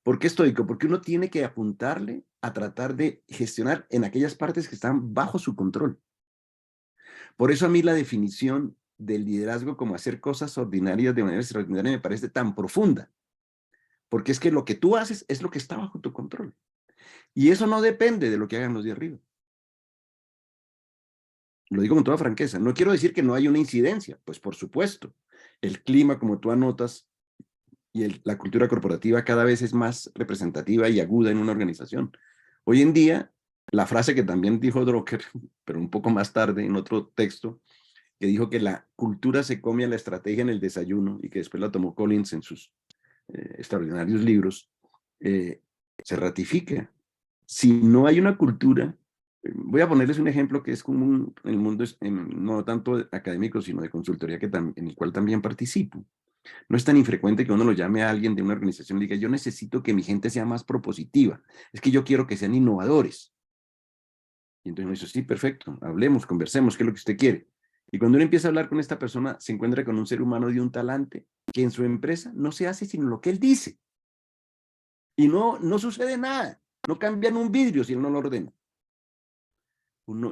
¿Por qué estoico? Porque uno tiene que apuntarle a tratar de gestionar en aquellas partes que están bajo su control. Por eso a mí la definición del liderazgo como hacer cosas ordinarias de manera extraordinaria me parece tan profunda. Porque es que lo que tú haces es lo que está bajo tu control. Y eso no depende de lo que hagan los de arriba. Lo digo con toda franqueza. No quiero decir que no hay una incidencia. Pues por supuesto. El clima, como tú anotas, y la cultura corporativa cada vez es más representativa y aguda en una organización. Hoy en día, la frase que también dijo Drucker, pero un poco más tarde en otro texto, que dijo que la cultura se come a la estrategia en el desayuno y que después la tomó Collins en sus extraordinarios libros, se ratifica. Si no hay una cultura, voy a ponerles un ejemplo que es común en el mundo, no tanto académico, sino de consultoría, en el cual también participo. No es tan infrecuente que uno lo llame a alguien de una organización y diga: yo necesito que mi gente sea más propositiva, es que yo quiero que sean innovadores. Y entonces uno dice: sí, perfecto, hablemos, conversemos, ¿qué es lo que usted quiere? Y cuando uno empieza a hablar con esta persona, se encuentra con un ser humano de un talante que en su empresa no se hace sino lo que él dice. Y no sucede nada, no cambian un vidrio si él no lo ordena.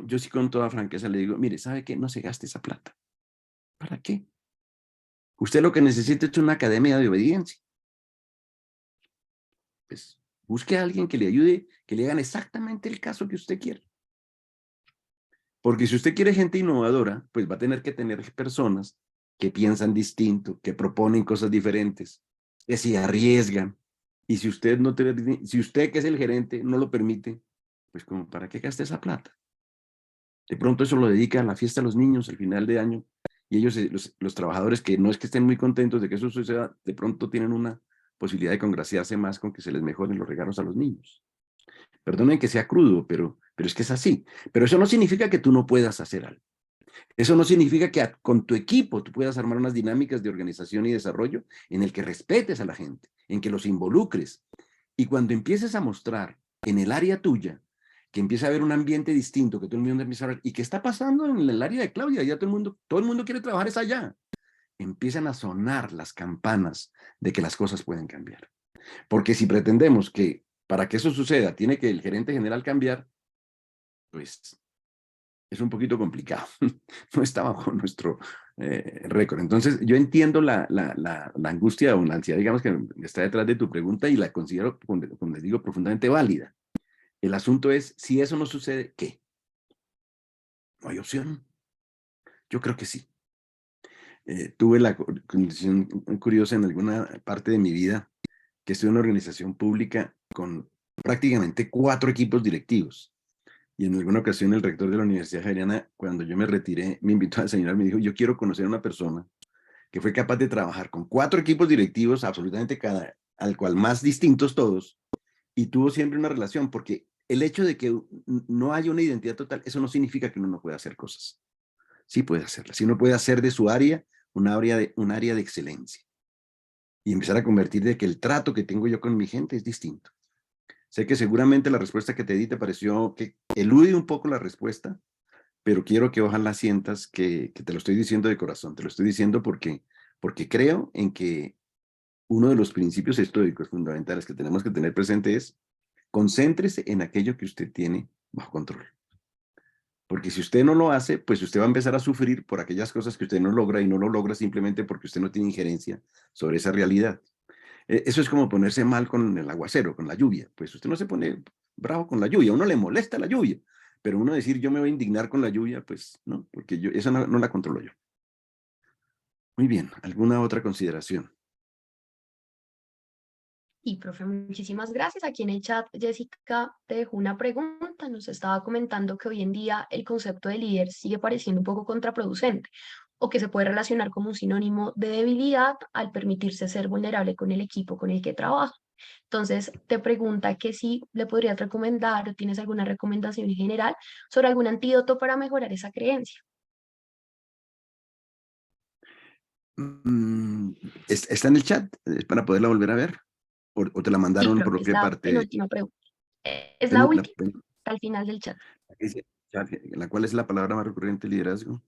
Yo sí con toda franqueza le digo: mire, ¿sabe qué? No se gaste esa plata. ¿Para qué? Usted lo que necesita es una academia de obediencia. Pues busque a alguien que le ayude, que le hagan exactamente el caso que usted quiere. Porque si usted quiere gente innovadora, pues va a tener que tener personas que piensan distinto, que proponen cosas diferentes, que se arriesgan. Y si usted si usted que es el gerente no lo permite, pues como ¿para qué gaste esa plata? De pronto eso lo dedica a la fiesta de los niños al final de año, y ellos, los trabajadores, que no es que estén muy contentos de que eso suceda, de pronto tienen una posibilidad de congraciarse más con que se les mejoren los regalos a los niños. Perdonen que sea crudo, pero es que es así. Pero eso no significa que tú no puedas hacer algo. Eso no significa que con tu equipo tú puedas armar unas dinámicas de organización y desarrollo en el que respetes a la gente, en que los involucres. Y cuando empieces a mostrar en el área tuya que empieza a haber un ambiente distinto, que todo el mundo empieza a ver, ¿y qué está pasando en el área de Claudia? Ya todo el mundo quiere trabajar es allá. Empiezan a sonar las campanas de que las cosas pueden cambiar. Porque si pretendemos que para que eso suceda tiene que el gerente general cambiar, pues es un poquito complicado. No está bajo nuestro récord. Entonces, yo entiendo la angustia o la ansiedad, digamos, que está detrás de tu pregunta, y la considero, como les digo, profundamente válida. El asunto es, si eso no sucede, ¿qué? ¿No hay opción? Yo creo que sí. Tuve la condición curiosa en alguna parte de mi vida que estuve en una organización pública con prácticamente 4 equipos directivos. Y en alguna ocasión el rector de la Universidad Javeriana, cuando yo me retiré, me invitó a desayunar, me dijo, yo quiero conocer a una persona que fue capaz de trabajar con 4 equipos directivos, absolutamente cada, al cual más distintos todos, y tuvo siempre una relación, porque el hecho de que no haya una identidad total, eso no significa que uno no pueda hacer cosas. Sí puede hacerlas. Si uno puede hacer de su área un área de excelencia y empezar a convertir de que el trato que tengo yo con mi gente es distinto. Sé que seguramente la respuesta que te di te pareció que elude un poco la respuesta, pero quiero que ojalá sientas que te lo estoy diciendo de corazón. Te lo estoy diciendo porque creo en que uno de los principios estoicos fundamentales que tenemos que tener presente es concéntrese en aquello que usted tiene bajo control. Porque si usted no lo hace, pues usted va a empezar a sufrir por aquellas cosas que usted no logra y no lo logra simplemente porque usted no tiene injerencia sobre esa realidad. Eso es como ponerse mal con el aguacero, con la lluvia. Pues usted no se pone bravo con la lluvia, a uno le molesta la lluvia, pero uno decir yo me voy a indignar con la lluvia, pues no, porque yo esa no la controlo yo. Muy bien, ¿alguna otra consideración? Y, profe, muchísimas gracias. Aquí en el chat, Jessica te dejó una pregunta. Nos estaba comentando que hoy en día el concepto de líder sigue pareciendo un poco contraproducente o que se puede relacionar como un sinónimo de debilidad al permitirse ser vulnerable con el equipo con el que trabaja. Entonces, te pregunta que si le podrías recomendar o tienes alguna recomendación en general sobre algún antídoto para mejorar esa creencia. ¿Está en el chat? ¿Es para poderla volver a ver? ¿O te la Sí, mandaron por profe, es qué la parte? penúltima pregunta. Es la última, Bueno, está al final del chat. dice, la cual es la palabra más recurrente, liderazgo.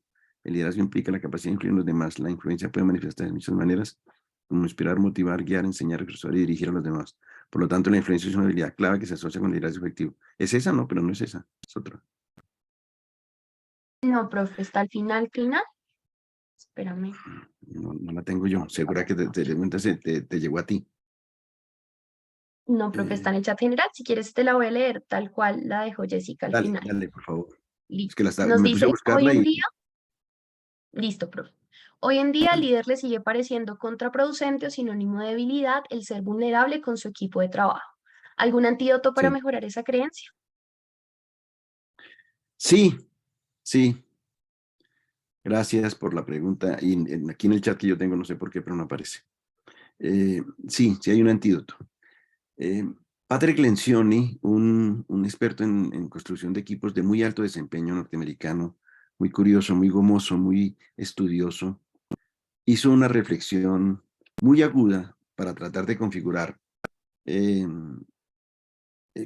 El liderazgo implica la capacidad de influir en los demás. La influencia puede manifestarse de muchas maneras, como inspirar, motivar, guiar, enseñar, persuadir y dirigir a los demás. Por lo tanto, la influencia es una habilidad clave que se asocia con el liderazgo efectivo. ¿Es esa? No, pero no es esa, es otra. No, profe, está al final, final. Espérame. No la tengo yo. Segura que te llegó a ti. No, profe, está en el chat general. Si quieres, te la voy a leer tal cual la dejó Jessica al final. Dale, por favor. Es Listo. que Nos me puse a dice, hoy buscarla en y día, listo, profe. Hoy en día al líder le sigue pareciendo contraproducente o sinónimo de debilidad el ser vulnerable con su equipo de trabajo. ¿Algún antídoto para sí. mejorar esa creencia? Sí, sí. Gracias por la pregunta. Y aquí en el chat que yo tengo, no sé por qué, pero no aparece. Sí hay un antídoto. Patrick Lencioni, un experto en construcción de equipos de muy alto desempeño norteamericano, muy curioso, muy gomoso, muy estudioso, hizo una reflexión muy aguda para tratar de configurar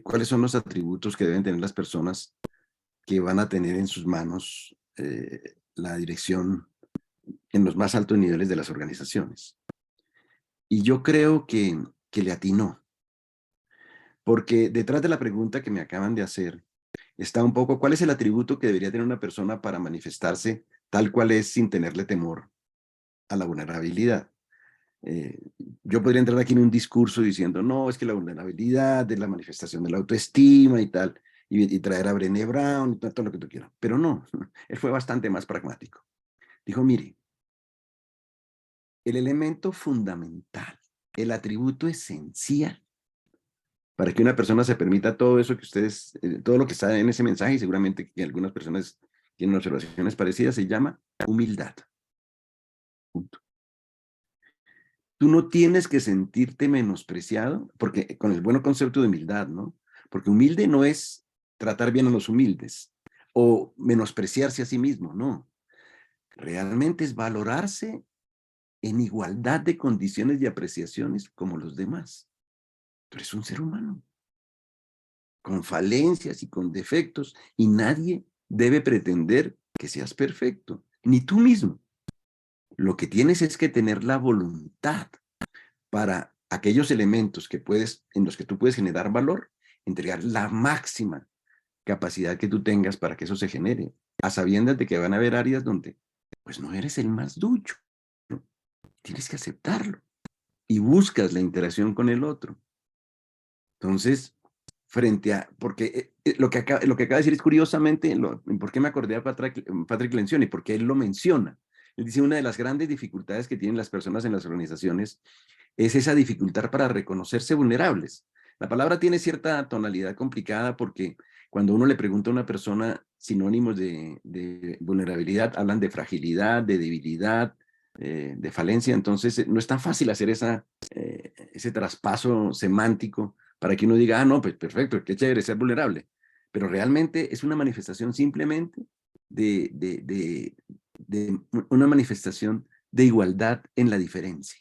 cuáles son los atributos que deben tener las personas que van a tener en sus manos la dirección en los más altos niveles de las organizaciones. Y yo creo que le atinó, porque detrás de la pregunta que me acaban de hacer está un poco cuál es el atributo que debería tener una persona para manifestarse tal cual es sin tenerle temor a la vulnerabilidad. Eh, yo podría entrar aquí en un discurso diciendo, no, es que la vulnerabilidad es la manifestación de la autoestima y tal, y traer a Brené Brown y todo lo que tú quieras. Pero no, él fue bastante más pragmático. Dijo, mire, el elemento fundamental, el atributo esencial para que una persona se permita todo eso que ustedes, todo lo que está en ese mensaje, y seguramente que algunas personas tienen observaciones parecidas, se llama humildad. Punto. Tú no tienes que sentirte menospreciado, porque con el buen concepto de humildad, ¿no? Porque humilde no es tratar bien a los humildes o menospreciarse a sí mismo, no. Realmente es valorarse en igualdad de condiciones y apreciaciones como los demás. Tú eres un ser humano, con falencias y con defectos, y nadie debe pretender que seas perfecto, ni tú mismo. Lo que tienes es que tener la voluntad para aquellos elementos en los que tú puedes generar valor, entregar la máxima capacidad que tú tengas para que eso se genere, a sabiendas de que van a haber áreas donde pues no eres el más ducho, ¿no? Tienes que aceptarlo y buscas la interacción con el otro. Entonces, porque lo que acaba de decir es curiosamente, ¿por qué me acordé a Patrick Lencioni? Porque él lo menciona. Él dice, una de las grandes dificultades que tienen las personas en las organizaciones es esa dificultad para reconocerse vulnerables. La palabra tiene cierta tonalidad complicada porque Cuando uno le pregunta a una persona sinónimos de vulnerabilidad, hablan de fragilidad, de debilidad, de falencia. Entonces, no es tan fácil hacer ese traspaso semántico para que uno diga, ah, no, pues perfecto, qué chévere ser vulnerable. Pero realmente es una manifestación simplemente de una manifestación de igualdad en la diferencia.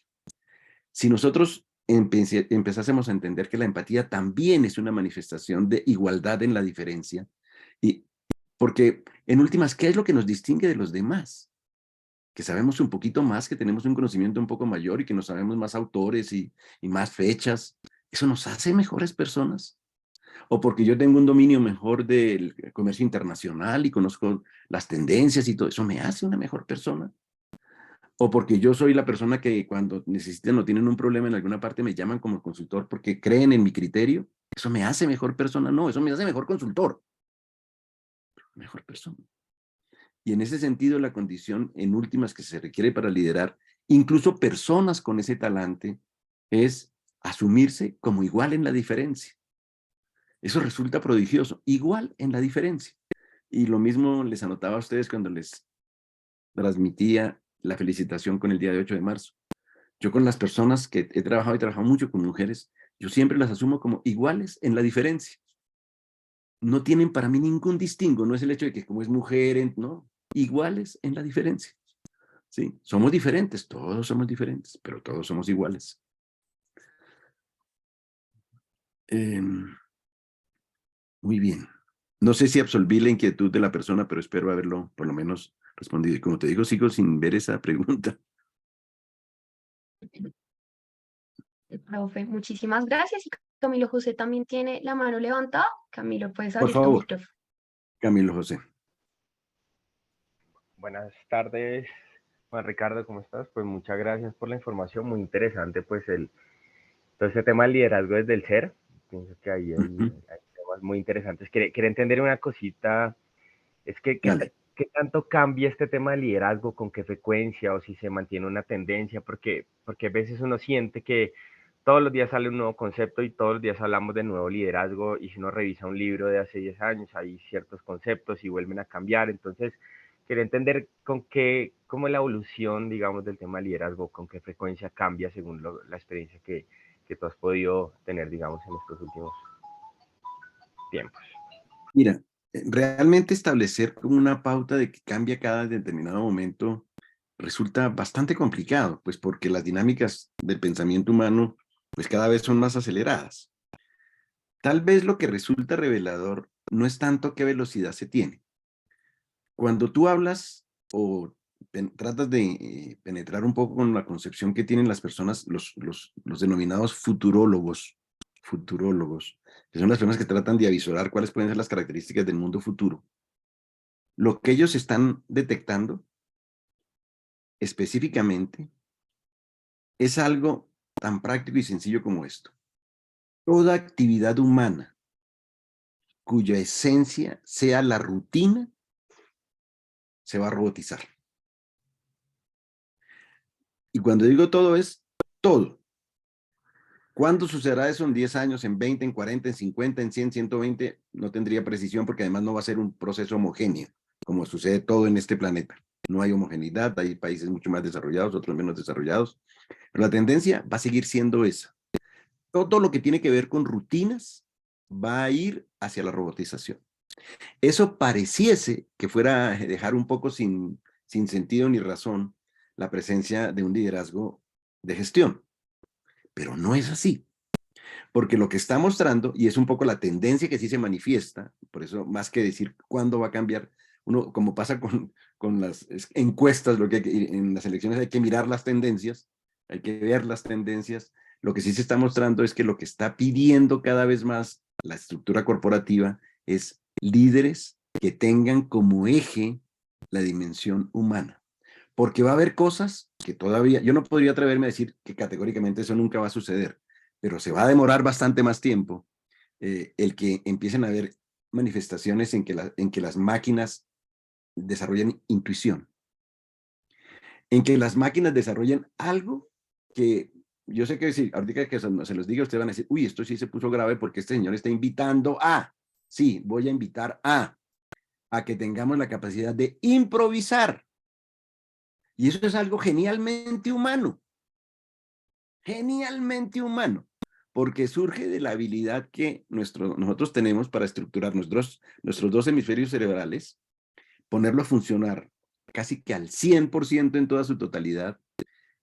Si nosotros empezásemos a entender que la empatía también es una manifestación de igualdad en la diferencia, y porque en últimas, ¿qué es lo que nos distingue de los demás? Que sabemos un poquito más, que tenemos un conocimiento un poco mayor y que nos sabemos más autores y más fechas. ¿Eso nos hace mejores personas? O porque yo tengo un dominio mejor del comercio internacional y conozco las tendencias y todo, ¿eso me hace una mejor persona? O porque yo soy la persona que cuando necesitan o tienen un problema en alguna parte me llaman como consultor porque creen en mi criterio, ¿eso me hace mejor persona? No, eso me hace mejor consultor. Mejor persona. Y en ese sentido, la condición en últimas que se requiere para liderar, incluso personas con ese talante, es asumirse como igual en la diferencia. Eso resulta prodigioso, igual en la diferencia. Y lo mismo les anotaba a ustedes cuando les transmitía la felicitación con el día de 8 de marzo. Yo con las personas que he trabajado mucho con mujeres, yo siempre las asumo como iguales en la diferencia. No tienen para mí ningún distingo, no es el hecho de que como es mujer, no, iguales en la diferencia. ¿Sí? Somos diferentes, todos somos diferentes, pero todos somos iguales. Muy bien. No sé si absolví la inquietud de la persona, pero espero haberlo por lo menos respondido. Y como te digo, sigo sin ver esa pregunta. Profe, muchísimas gracias. Y Camilo José también tiene la mano levantada. Camilo, puedes Por abrir tu favor, micrófono. Camilo José. Buenas tardes, Juan Ricardo, ¿cómo estás? Pues muchas gracias por la información, muy interesante, pues todo este tema del liderazgo desde el ser. Pienso que ahí hay temas muy interesantes. Quería entender una cosita, es que ¿qué tanto cambia este tema del liderazgo, con qué frecuencia o si se mantiene una tendencia? Porque a veces uno siente que todos los días sale un nuevo concepto y todos los días hablamos de nuevo liderazgo, y si uno revisa un libro de hace 10 años, hay ciertos conceptos y vuelven a cambiar. Entonces, quería entender cómo es la evolución, digamos, del tema de liderazgo, con qué frecuencia cambia según la experiencia que tú has podido tener, digamos, en estos últimos tiempos. Mira, realmente establecer como una pauta de que cambia cada determinado momento resulta bastante complicado, pues porque las dinámicas del pensamiento humano pues cada vez son más aceleradas. Tal vez lo que resulta revelador no es tanto qué velocidad se tiene. Cuando tú hablas o tratas de penetrar un poco con la concepción que tienen las personas, los denominados futurólogos, que son las personas que tratan de avisorar cuáles pueden ser las características del mundo futuro. Lo que ellos están detectando específicamente es algo tan práctico y sencillo como esto. Toda actividad humana cuya esencia sea la rutina se va a robotizar. Y cuando digo todo es todo. ¿Cuándo sucederá eso? ¿En 10 años, en 20, en 40, en 50, en 100, 120? No tendría precisión porque además no va a ser un proceso homogéneo, como sucede todo en este planeta. No hay homogeneidad, hay países mucho más desarrollados, otros menos desarrollados. Pero la tendencia va a seguir siendo esa. Todo lo que tiene que ver con rutinas va a ir hacia la robotización. Eso pareciese que fuera a dejar un poco sin sentido ni razón la presencia de un liderazgo de gestión. Pero no es así, porque lo que está mostrando, y es un poco la tendencia que sí se manifiesta, por eso más que decir cuándo va a cambiar, uno, como pasa con las encuestas, en las elecciones hay que mirar las tendencias, hay que ver las tendencias. Lo que sí se está mostrando es que lo que está pidiendo cada vez más la estructura corporativa es líderes que tengan como eje la dimensión humana. Porque va a haber cosas que todavía, yo no podría atreverme a decir que categóricamente eso nunca va a suceder, pero se va a demorar bastante más tiempo el que empiecen a haber manifestaciones en que las máquinas desarrollen intuición, en que las máquinas desarrollen algo que yo sé que si ahorita que se los diga, ustedes van a decir, uy, esto sí se puso grave porque este señor está invitando a, Sí, voy a invitar a que tengamos la capacidad de improvisar. Y eso es algo genialmente humano. Genialmente humano. Porque surge de la habilidad que nosotros tenemos para estructurar nuestros dos hemisferios cerebrales, ponerlo a funcionar casi que al 100% en toda su totalidad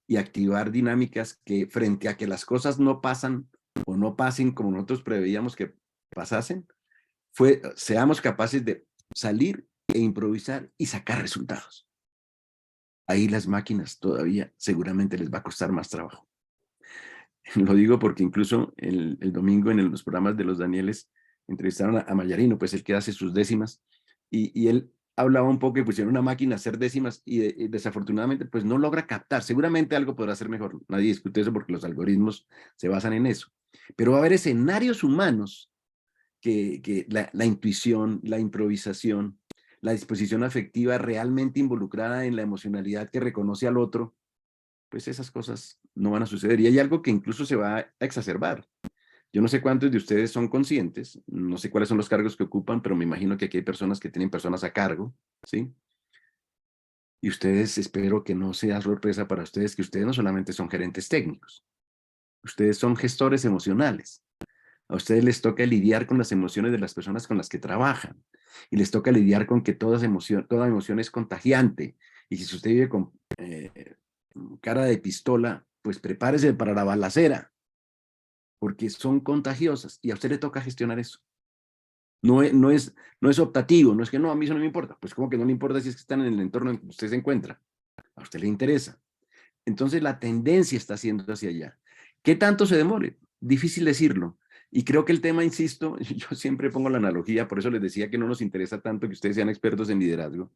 y activar dinámicas que frente a que las cosas no pasan o no pasen como nosotros preveíamos que pasasen, seamos capaces de salir e improvisar y sacar resultados. Ahí las máquinas todavía seguramente les va a costar más trabajo. Lo digo porque incluso el domingo en los programas de los Danieles entrevistaron a Mayarino, pues el que hace sus décimas, y él hablaba un poco que pusieron una máquina a hacer décimas y desafortunadamente pues no logra captar. Seguramente algo podrá hacer mejor, nadie discute eso porque los algoritmos se basan en eso. Pero va a haber escenarios humanos que la intuición, la improvisación, la disposición afectiva realmente involucrada en la emocionalidad que reconoce al otro, pues esas cosas no van a suceder. Y hay algo que incluso se va a exacerbar. Yo no sé cuántos de ustedes son conscientes, no sé cuáles son los cargos que ocupan, pero me imagino que aquí hay personas que tienen personas a cargo, ¿sí? Y ustedes, espero que no sea sorpresa para ustedes, que ustedes no solamente son gerentes técnicos, ustedes son gestores emocionales. A ustedes les toca lidiar con las emociones de las personas con las que trabajan. Y les toca lidiar con que toda emoción es contagiante. Y si usted vive con cara de pistola, pues prepárese para la balacera, porque son contagiosas y a usted le toca gestionar eso. No es optativo, no es que no, a mí eso no me importa. Pues como que no le importa si es que están en el entorno en que usted se encuentra. A usted le interesa. Entonces la tendencia está siendo hacia allá. ¿Qué tanto se demore? Difícil decirlo. Y creo que el tema, insisto, yo siempre pongo la analogía, por eso les decía que no nos interesa tanto que ustedes sean expertos en liderazgo,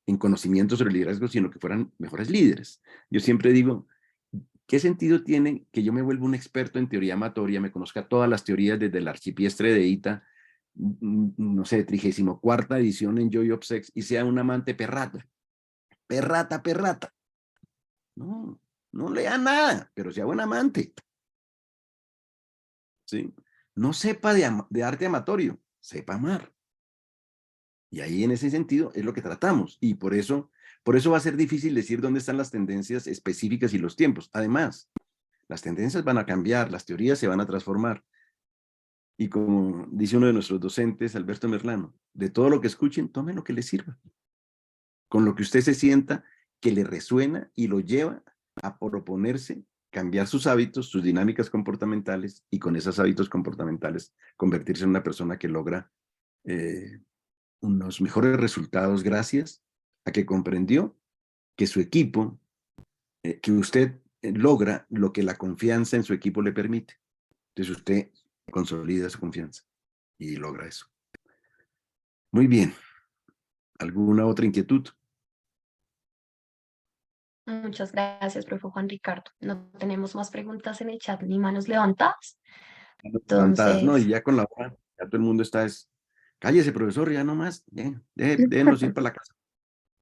en conocimiento sobre liderazgo, sino que fueran mejores líderes. Yo siempre digo, ¿qué sentido tiene que yo me vuelva un experto en teoría amatoria, me conozca todas las teorías desde el archipiéstrade de Ita, no sé, 34ª edición en Joy of Sex, y sea un amante perrata? Perrata. No, no lea nada, pero sea buen amante. ¿Sí? No sepa de arte amatorio, sepa amar. Y ahí en ese sentido es lo que tratamos. Y por eso va a ser difícil decir dónde están las tendencias específicas y los tiempos. Además, las tendencias van a cambiar, las teorías se van a transformar. Y como dice uno de nuestros docentes, Alberto Merlano, de todo lo que escuchen, tomen lo que les sirva. Con lo que usted se sienta que le resuena y lo lleva a proponerse cambiar sus hábitos, sus dinámicas comportamentales, y con esos hábitos comportamentales convertirse en una persona que logra unos mejores resultados gracias a que comprendió que su equipo, que usted logra lo que la confianza en su equipo le permite. Entonces usted consolida su confianza y logra eso. Muy bien. ¿Alguna otra inquietud? Muchas gracias, profe Juan Ricardo. No tenemos más preguntas en el chat ni manos levantadas. Levantadas, ¿no? Y Entonces, ya con la hora, ya todo el mundo está cállese, profesor, ya no más, déjenos ir para la casa.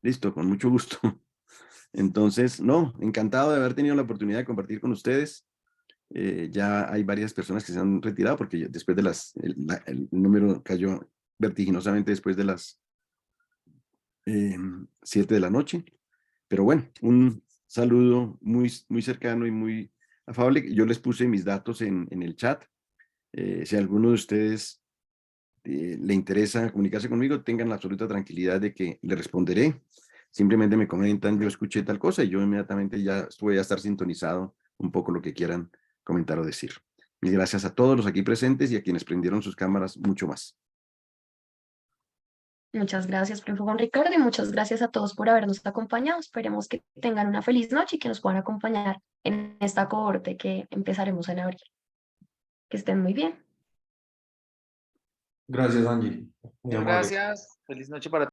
Listo, con mucho gusto. Entonces, no, encantado de haber tenido la oportunidad de compartir con ustedes. Ya hay varias personas que se han retirado porque después de el número cayó vertiginosamente después de las 7 de la noche. Pero bueno, un saludo muy, muy cercano y muy afable. Yo les puse mis datos en el chat. Si a alguno de ustedes le interesa comunicarse conmigo, tengan la absoluta tranquilidad de que le responderé. Simplemente me comentan, yo escuché tal cosa y yo inmediatamente ya voy a estar sintonizado un poco lo que quieran comentar o decir. Mil gracias a todos los aquí presentes y a quienes prendieron sus cámaras, mucho más. muchas gracias, profe Juan Ricardo, y muchas gracias a todos por habernos acompañado. Esperemos que tengan una feliz noche y que nos puedan acompañar en esta cohorte que empezaremos en abril. Que estén muy bien. Gracias, Angie. Muy amable. Gracias. Feliz noche para